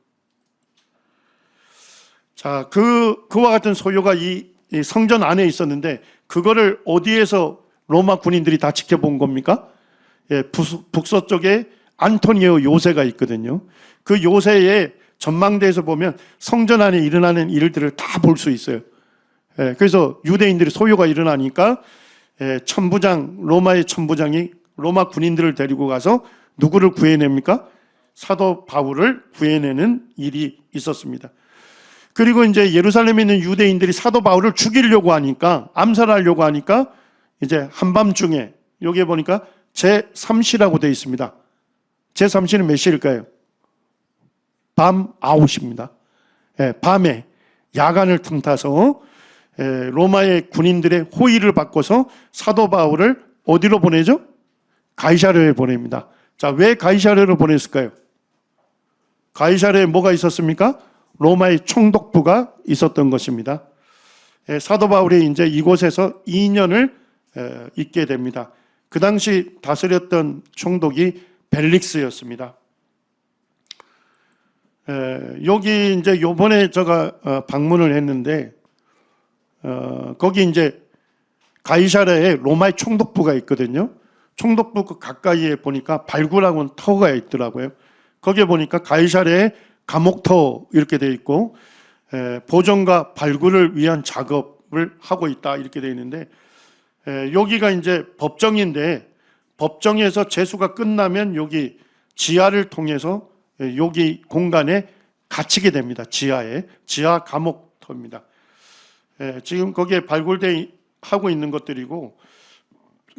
자, 그와 같은 소요가 이 성전 안에 있었는데 그거를 어디에서 로마 군인들이 다 지켜본 겁니까? 북서쪽에 안토니오 요새가 있거든요. 그 요새의 전망대에서 보면 성전 안에 일어나는 일들을 다 볼 수 있어요. 그래서 유대인들이 소요가 일어나니까 천부장, 로마의 천부장이 로마 군인들을 데리고 가서 누구를 구해냅니까? 사도 바울을 구해내는 일이 있었습니다. 그리고 이제 예루살렘에 있는 유대인들이 사도 바울을 죽이려고 하니까, 암살하려고 하니까 이제 한밤중에 여기에 보니까 제3시라고 되어 있습니다. 제3시는 몇 시일까요? 밤 9시입니다. 밤에 야간을 틈타서 로마의 군인들의 호의를 받고서 사도 바울을 어디로 보내죠? 가이사랴에 보냅니다. 자, 왜 가이사랴로 보냈을까요? 가이사랴에 뭐가 있었습니까? 로마의 총독부가 있었던 것입니다. 사도 바울이 이제 이곳에서 2년을 있게 됩니다. 그 당시 다스렸던 총독이 벨릭스였습니다. 여기 이제 요번에 제가 방문을 했는데 거기 이제 가이사랴에 로마의 총독부가 있거든요. 총독부 그 가까이에 보니까 발굴하고 온 터가 있더라고요. 거기에 보니까 가이사랴에 감옥터 이렇게 되어 있고 보존과 발굴을 위한 작업을 하고 있다 이렇게 되어 있는데 여기가 이제 법정인데 법정에서 재수가 끝나면 여기 지하를 통해서 여기 공간에 갇히게 됩니다. 지하 감옥터입니다. 지금 거기에 발굴돼 하고 있는 것들이고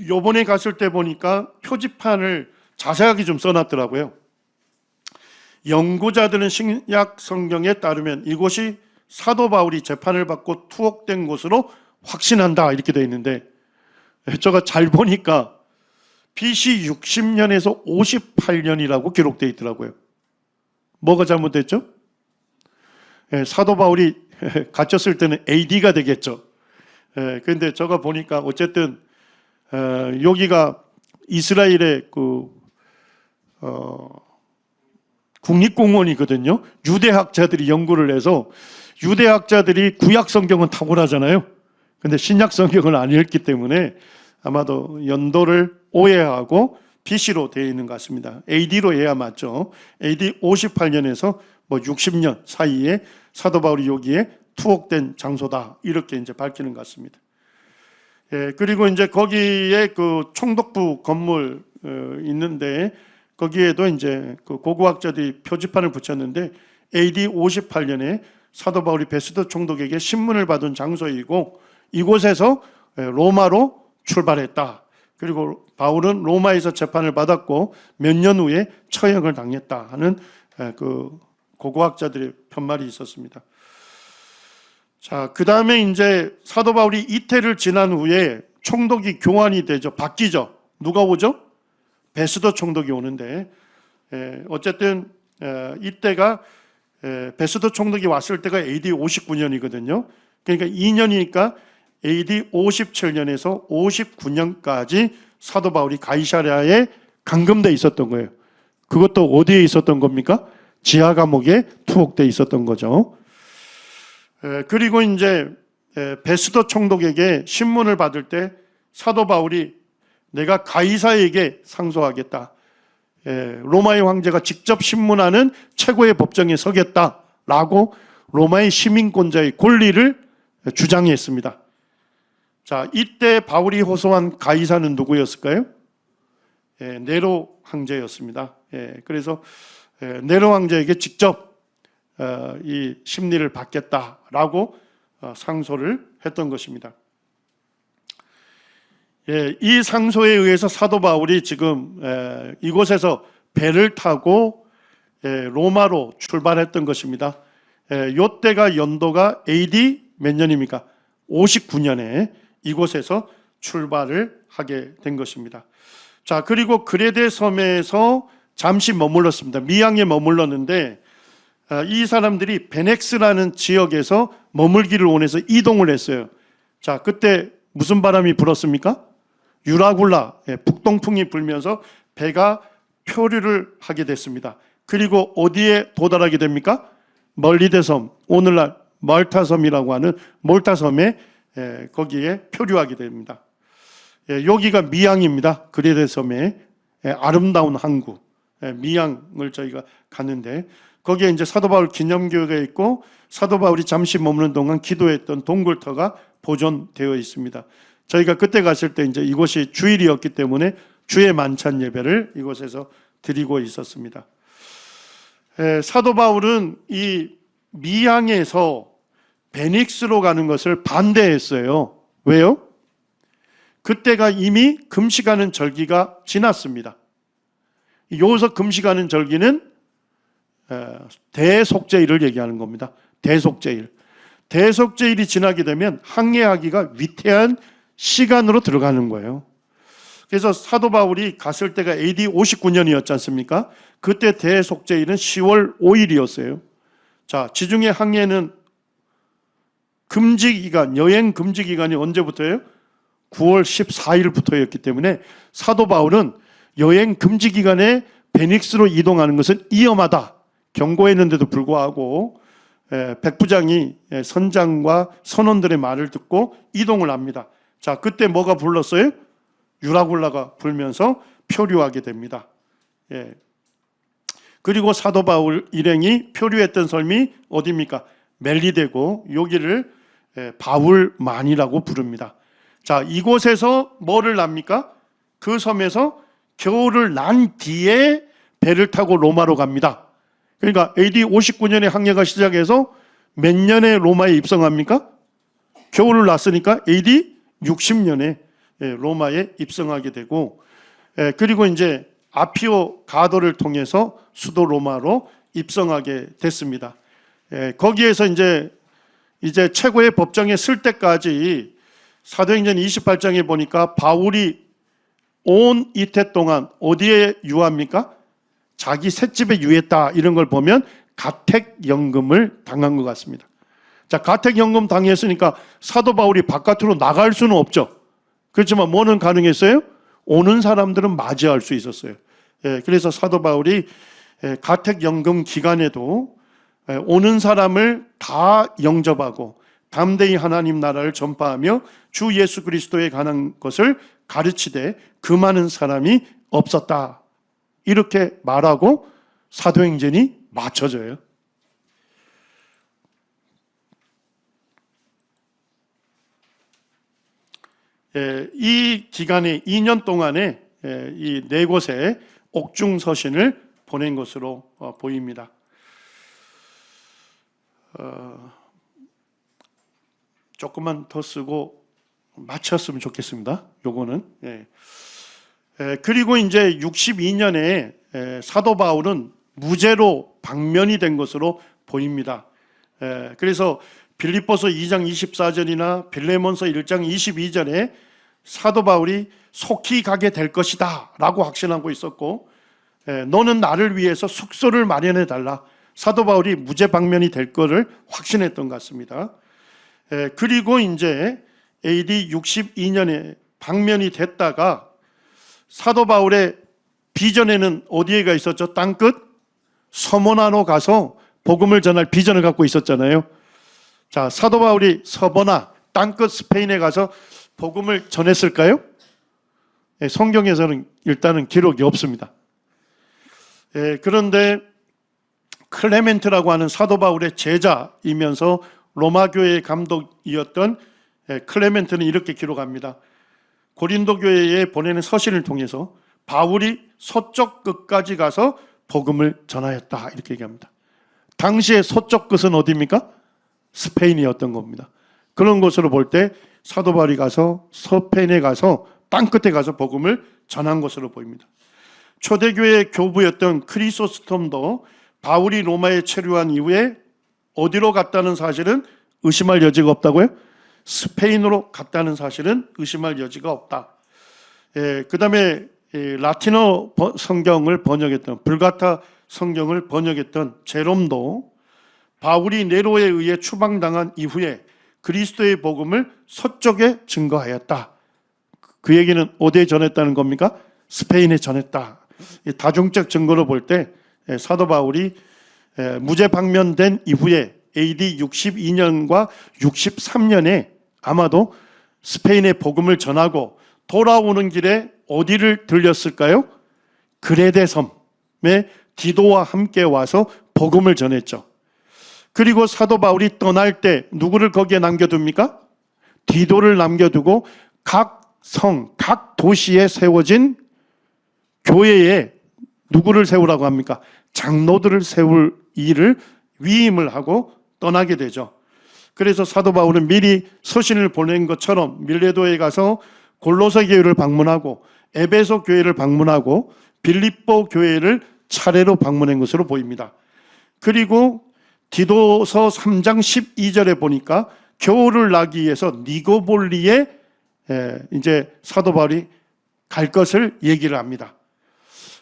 요번에 갔을 때 보니까 표지판을 자세하게 좀 써놨더라고요. 연구자들은 신약 성경에 따르면 이곳이 사도 바울이 재판을 받고 투옥된 곳으로 확신한다 이렇게 되어 있는데, 제가 잘 보니까 BC 60년에서 58년이라고 기록되어 있더라고요. 뭐가 잘못됐죠? 사도 바울이 갇혔을 때는 AD가 되겠죠. 그런데 제가 보니까 어쨌든 여기가 이스라엘의 국립공원이거든요. 유대학자들이 연구를 해서, 유대학자들이 구약 성경은 탁월하잖아요. 근데 신약 성경을 안 읽기 때문에 아마도 연도를 오해하고 BC로 되어 있는 것 같습니다. AD로 해야 맞죠. AD 58년에서 60년 사이에 사도 바울이 여기에 투옥된 장소다 이렇게 이제 밝히는 것 같습니다. 그리고 이제 거기에 그 총독부 건물 있는데, 거기에도 이제 그 고고학자들이 표지판을 붙였는데, AD 58년에 사도 바울이 베스도 총독에게 신문을 받은 장소이고, 이곳에서 로마로 출발했다. 그리고 바울은 로마에서 재판을 받았고 몇 년 후에 처형을 당했다 하는 그 고고학자들의 편말이 있었습니다. 자, 그 다음에 이제 사도 바울이 이태를 지난 후에 총독이 교환이 되죠. 바뀌죠. 누가 오죠? 베스도 총독이 오는데, 어쨌든 이때가 베스도 총독이 왔을 때가 AD 59년이거든요. 그러니까 2년이니까 AD 57년에서 59년까지 사도 바울이 가이사랴에 감금돼 있었던 거예요. 그것도 어디에 있었던 겁니까? 지하 감옥에 투옥돼 있었던 거죠. 그리고 이제 베스도 총독에게 신문을 받을 때 사도 바울이 내가 가이사에게 상소하겠다, 로마의 황제가 직접 신문하는 최고의 법정에 서겠다라고 로마의 시민권자의 권리를 주장했습니다. 자, 이때 바울이 호소한 가이사는 누구였을까요? 네로 황제였습니다. 그래서 네로 황제에게 직접 이 심리를 받겠다라고 상소를 했던 것입니다. 이 상소에 의해서 사도 바울이 지금 이곳에서 배를 타고 로마로 출발했던 것입니다. 요때가 연도가 AD 몇 년입니까? 59년에 이곳에서 출발을 하게 된 것입니다. 자, 그리고 그레데 섬에서 잠시 머물렀습니다. 미양에 머물렀는데, 이 사람들이 베넥스라는 지역에서 머물기를 원해서 이동을 했어요. 자, 그때 무슨 바람이 불었습니까? 유라굴라, 북동풍이 불면서 배가 표류를 하게 됐습니다. 그리고 어디에 도달하게 됩니까? 멀리대섬, 오늘날 말타섬이라고 하는 몰타섬에 거기에 표류하게 됩니다. 여기가 미양입니다. 그레데섬의 아름다운 항구 미양을 저희가 갔는데, 거기에 이제 사도 바울 기념교회가 있고 사도 바울이 잠시 머무는 동안 기도했던 동굴터가 보존되어 있습니다. 저희가 그때 갔을 때 이제 이곳이 주일이었기 때문에 주의 만찬 예배를 이곳에서 드리고 있었습니다. 사도 바울은 이 미양에서 베닉스로 가는 것을 반대했어요. 왜요? 그때가 이미 금식하는 절기가 지났습니다. 여기서 금식하는 절기는 대속죄일을 얘기하는 겁니다. 대속죄일. 대속죄일이 지나게 되면 항해하기가 위태한 시간으로 들어가는 거예요. 그래서 사도 바울이 갔을 때가 AD 59년이었지 않습니까? 그때 대속죄일은 10월 5일이었어요. 자, 지중해 항해는 금지기간, 여행 금지기간이 언제부터예요? 9월 14일부터였기 때문에 사도 바울은 여행 금지기간에 베닉스로 이동하는 것은 위험하다 경고했는데도 불구하고 백부장이 선장과 선원들의 말을 듣고 이동을 합니다. 자, 그때 뭐가 불렀어요? 유라굴라가 불면서 표류하게 됩니다. 그리고 사도 바울 일행이 표류했던 섬이 어디입니까? 멜리데고, 여기를 바울만이라고 부릅니다. 자, 이곳에서 뭐를 납니까? 그 섬에서 겨울을 난 뒤에 배를 타고 로마로 갑니다. 그러니까 AD 59년에 항해가 시작해서 몇 년에 로마에 입성합니까? 겨울을 났으니까 AD 60년에 로마에 입성하게 되고, 그리고 이제 아피오 가도를 통해서 수도 로마로 입성하게 됐습니다. 거기에서 이제 최고의 법정에 쓸 때까지 사도행전 28장에 보니까 바울이 온 이태 동안 어디에 유합니까? 자기 셋집에 유했다, 이런 걸 보면 가택연금을 당한 것 같습니다. 자, 가택연금 당했으니까 사도 바울이 바깥으로 나갈 수는 없죠. 그렇지만 뭐는 가능했어요? 오는 사람들은 맞이할 수 있었어요. 그래서 사도 바울이 가택연금 기간에도 오는 사람을 다 영접하고 담대히 하나님 나라를 전파하며 주 예수 그리스도에 관한 것을 가르치되 그 많은 사람이 없었다, 이렇게 말하고 사도행전이 맞춰져요. 이 기간에 2년 동안에 이 네 곳에 옥중서신을 보낸 것으로 보입니다. 조금만 더 쓰고 마쳤으면 좋겠습니다. 요거는. 그리고 이제 62년에 사도 바울은 무죄로 방면이 된 것으로 보입니다. 그래서 빌립보서 2장 24절이나 빌레몬서 1장 22절에 사도 바울이 속히 가게 될 것이다 라고 확신하고 있었고, 너는 나를 위해서 숙소를 마련해 달라, 사도 바울이 무죄 방면이 될 것을 확신했던 것 같습니다. 그리고 이제 AD 62년에 방면이 됐다가 사도 바울의 비전에는 어디에가 있었죠? 땅끝 서모나로 가서 복음을 전할 비전을 갖고 있었잖아요. 자, 사도 바울이 서버나 땅끝 스페인에 가서 복음을 전했을까요? 성경에서는 일단은 기록이 없습니다. 그런데 클레멘트라고 하는 사도 바울의 제자이면서 로마 교회의 감독이었던 클레멘트는 이렇게 기록합니다. 고린도 교회에 보내는 서신을 통해서 바울이 서쪽 끝까지 가서 복음을 전하였다, 이렇게 얘기합니다. 당시에 서쪽 끝은 어디입니까? 스페인이었던 겁니다. 그런 것으로 볼 때 사도 바울이 가서 스페인에 가서 땅끝에 가서 복음을 전한 것으로 보입니다. 초대교회의 교부였던 크리소스톰도 바울이 로마에 체류한 이후에 어디로 갔다는 사실은 의심할 여지가 없다고요? 스페인으로 갔다는 사실은 의심할 여지가 없다. 그 다음에 라틴어 성경을 번역했던, 불가타 성경을 번역했던 제롬도 바울이 네로에 의해 추방당한 이후에 그리스도의 복음을 서쪽에 증거하였다. 그 얘기는 어디에 전했다는 겁니까? 스페인에 전했다. 다중적 증거로 볼 때 사도 바울이 무죄 방면된 이후에 AD 62년과 63년에 아마도 스페인의 복음을 전하고 돌아오는 길에 어디를 들렸을까요? 그레데 섬에 디도와 함께 와서 복음을 전했죠. 그리고 사도 바울이 떠날 때 누구를 거기에 남겨둡니까? 디도를 남겨두고 각 성, 각 도시에 세워진 교회에 누구를 세우라고 합니까? 장로들을 세울 일을 위임을 하고 떠나게 되죠. 그래서 사도 바울은 미리 서신을 보낸 것처럼 밀레도에 가서 골로새 교회를 방문하고 에베소 교회를 방문하고 빌립보 교회를 차례로 방문한 것으로 보입니다. 그리고 디도서 3장 12절에 보니까 겨울을 나기 위해서 니고볼리에 이제 사도 바울이 갈 것을 얘기를 합니다.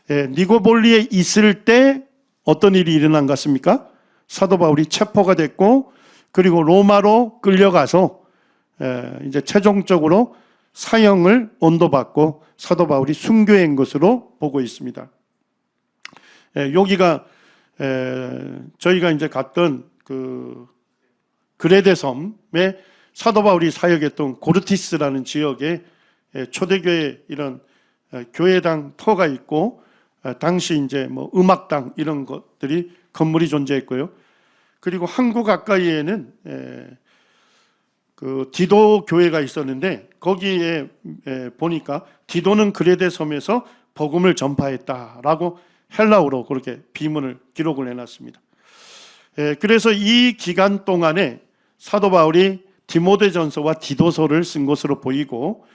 니고볼리에 있을 때 어떤 일이 일어난 것 같습니까? 사도 바울이 체포가 됐고, 그리고 로마로 끌려가서 이제 최종적으로 사형을 언도받고 사도 바울이 순교한 것으로 보고 있습니다. 여기가 저희가 이제 갔던 그 그레데 섬에 사도 바울이 사역했던 고르티스라는 지역에 초대교회 이런 교회당 터가 있고, 당시 이제 뭐 음악당 이런 것들이 건물이 존재했고요. 그리고 한국 가까이에는 그 디도 교회가 있었는데 거기에 보니까 디도는 그레데 섬에서 복음을 전파했다라고 헬라어로 그렇게 비문을 기록을 해놨습니다. 그래서 이 기간 동안에 사도 바울이 디모데전서와 디도서를 쓴 것으로 보이고,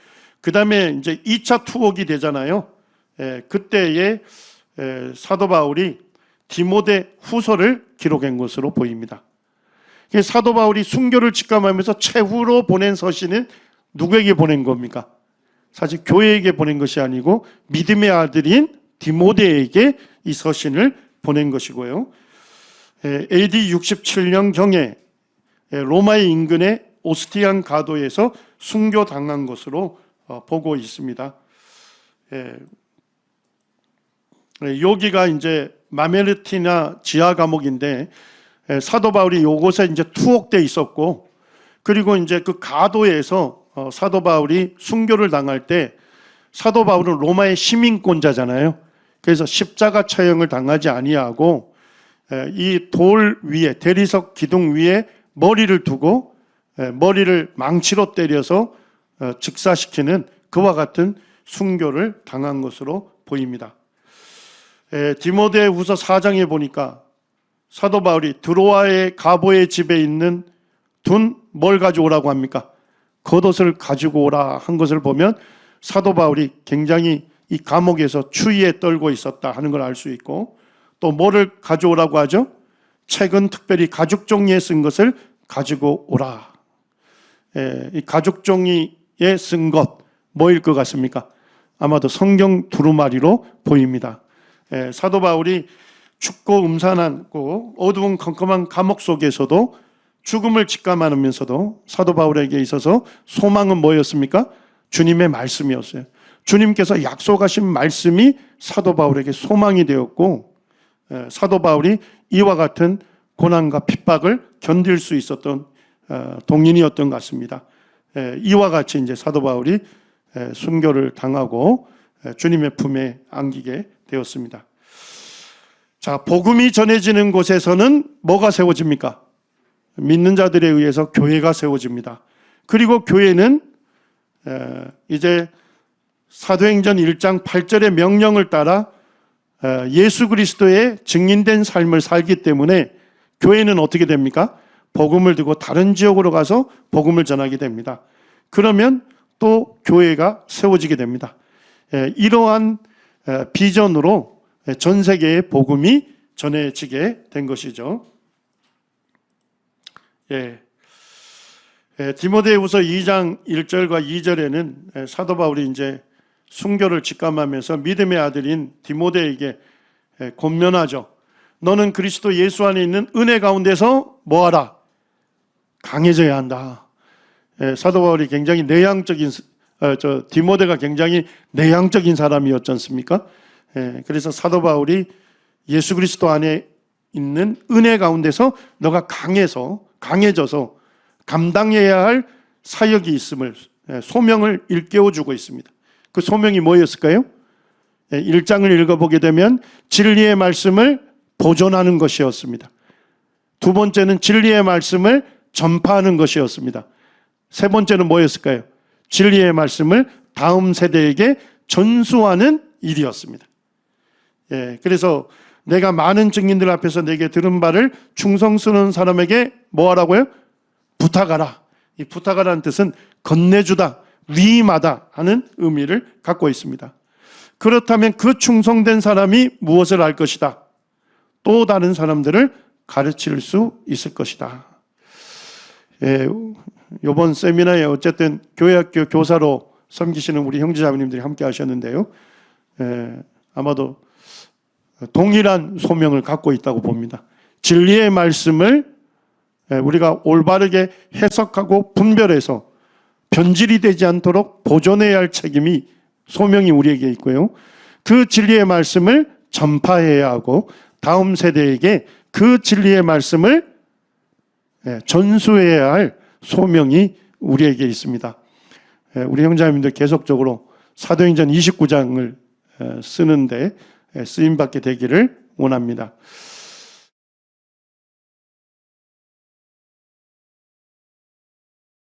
그다음에 이제 2차 투옥이 되잖아요. 그때에 사도 바울이 디모데 후서를 기록한 것으로 보입니다. 사도 바울이 순교를 직감하면서 최후로 보낸 서신은 누구에게 보낸 겁니까? 사실 교회에게 보낸 것이 아니고 믿음의 아들인 디모데에게 이 서신을 보낸 것이고요. AD 67년경에 로마의 인근의 오스티안 가도에서 순교당한 것으로 보고 있습니다. 여기가 이제 마메르티나 지하 감옥인데 사도 바울이 요곳에 이제 투옥돼 있었고, 그리고 이제 그 가도에서 사도 바울이 순교를 당할 때 사도 바울은 로마의 시민권자잖아요. 그래서 십자가 처형을 당하지 아니하고 이 돌 위에, 대리석 기둥 위에 머리를 두고 머리를 망치로 때려서 즉사시키는 그와 같은 순교를 당한 것으로 보입니다. 디모데후서 4장에 보니까 사도 바울이 드로아의 가보의 집에 있는 둔 뭘 가져오라고 합니까? 겉옷을 가지고 오라 한 것을 보면 사도 바울이 굉장히 이 감옥에서 추위에 떨고 있었다 하는 걸 알 수 있고, 또 뭐를 가져오라고 하죠? 책은 특별히 가죽 종이에 쓴 것을 가지고 오라. 이 가죽 종이에 쓴 것 뭐일 것 같습니까? 아마도 성경 두루마리로 보입니다. 사도 바울이 춥고 음산하고 어두운 컴컴한 감옥 속에서도 죽음을 직감하면서도 사도 바울에게 있어서 소망은 뭐였습니까? 주님의 말씀이었어요. 주님께서 약속하신 말씀이 사도 바울에게 소망이 되었고, 사도 바울이 이와 같은 고난과 핍박을 견딜 수 있었던 동인이었던 것 같습니다. 이와 같이 이제 사도 바울이 순교를 당하고 주님의 품에 안기게 되었습니다. 자, 복음이 전해지는 곳에서는 뭐가 세워집니까? 믿는 자들에 의해서 교회가 세워집니다. 그리고 교회는 이제 사도행전 1장 8절의 명령을 따라 예수 그리스도의 증인된 삶을 살기 때문에 교회는 어떻게 됩니까? 복음을 두고 다른 지역으로 가서 복음을 전하게 됩니다. 그러면 또 교회가 세워지게 됩니다. 이러한 비전으로 전 세계의 복음이 전해지게 된 것이죠. 디모데후서 2장 1절과 2절에는 사도 바울이 이제 순교를 직감하면서 믿음의 아들인 디모데에게 권면하죠. 너는 그리스도 예수 안에 있는 은혜 가운데서 뭐하라? 강해져야 한다. 사도 바울이 굉장히 내향적인, 디모데가 굉장히 내향적인 사람이었지 않습니까? 그래서 사도 바울이 예수 그리스도 안에 있는 은혜 가운데서 너가 강해져서 감당해야 할 사역이 있음을, 소명을 일깨워주고 있습니다. 그 소명이 뭐였을까요? 1장을 읽어보게 되면 진리의 말씀을 보존하는 것이었습니다. 두 번째는 진리의 말씀을 전파하는 것이었습니다. 세 번째는 뭐였을까요? 진리의 말씀을 다음 세대에게 전수하는 일이었습니다. 그래서 내가 많은 증인들 앞에서 내게 들은 바를 충성스러운 사람에게 뭐하라고요? 부탁하라. 이 부탁하라는 뜻은 건네주다, 위임하다 하는 의미를 갖고 있습니다. 그렇다면 그 충성된 사람이 무엇을 할 것이다? 또 다른 사람들을 가르칠 수 있을 것이다. 이번 세미나에 어쨌든 교회학교 교사로 섬기시는 우리 형제자매님들이 함께 하셨는데요. 아마도 동일한 소명을 갖고 있다고 봅니다. 진리의 말씀을 우리가 올바르게 해석하고 분별해서 변질이 되지 않도록 보존해야 할 책임이, 소명이 우리에게 있고요. 그 진리의 말씀을 전파해야 하고 다음 세대에게 그 진리의 말씀을 전수해야 할 소명이 우리에게 있습니다. 우리 형제자매님들 계속적으로 사도행전 29장을 쓰는데 쓰임받게 되기를 원합니다.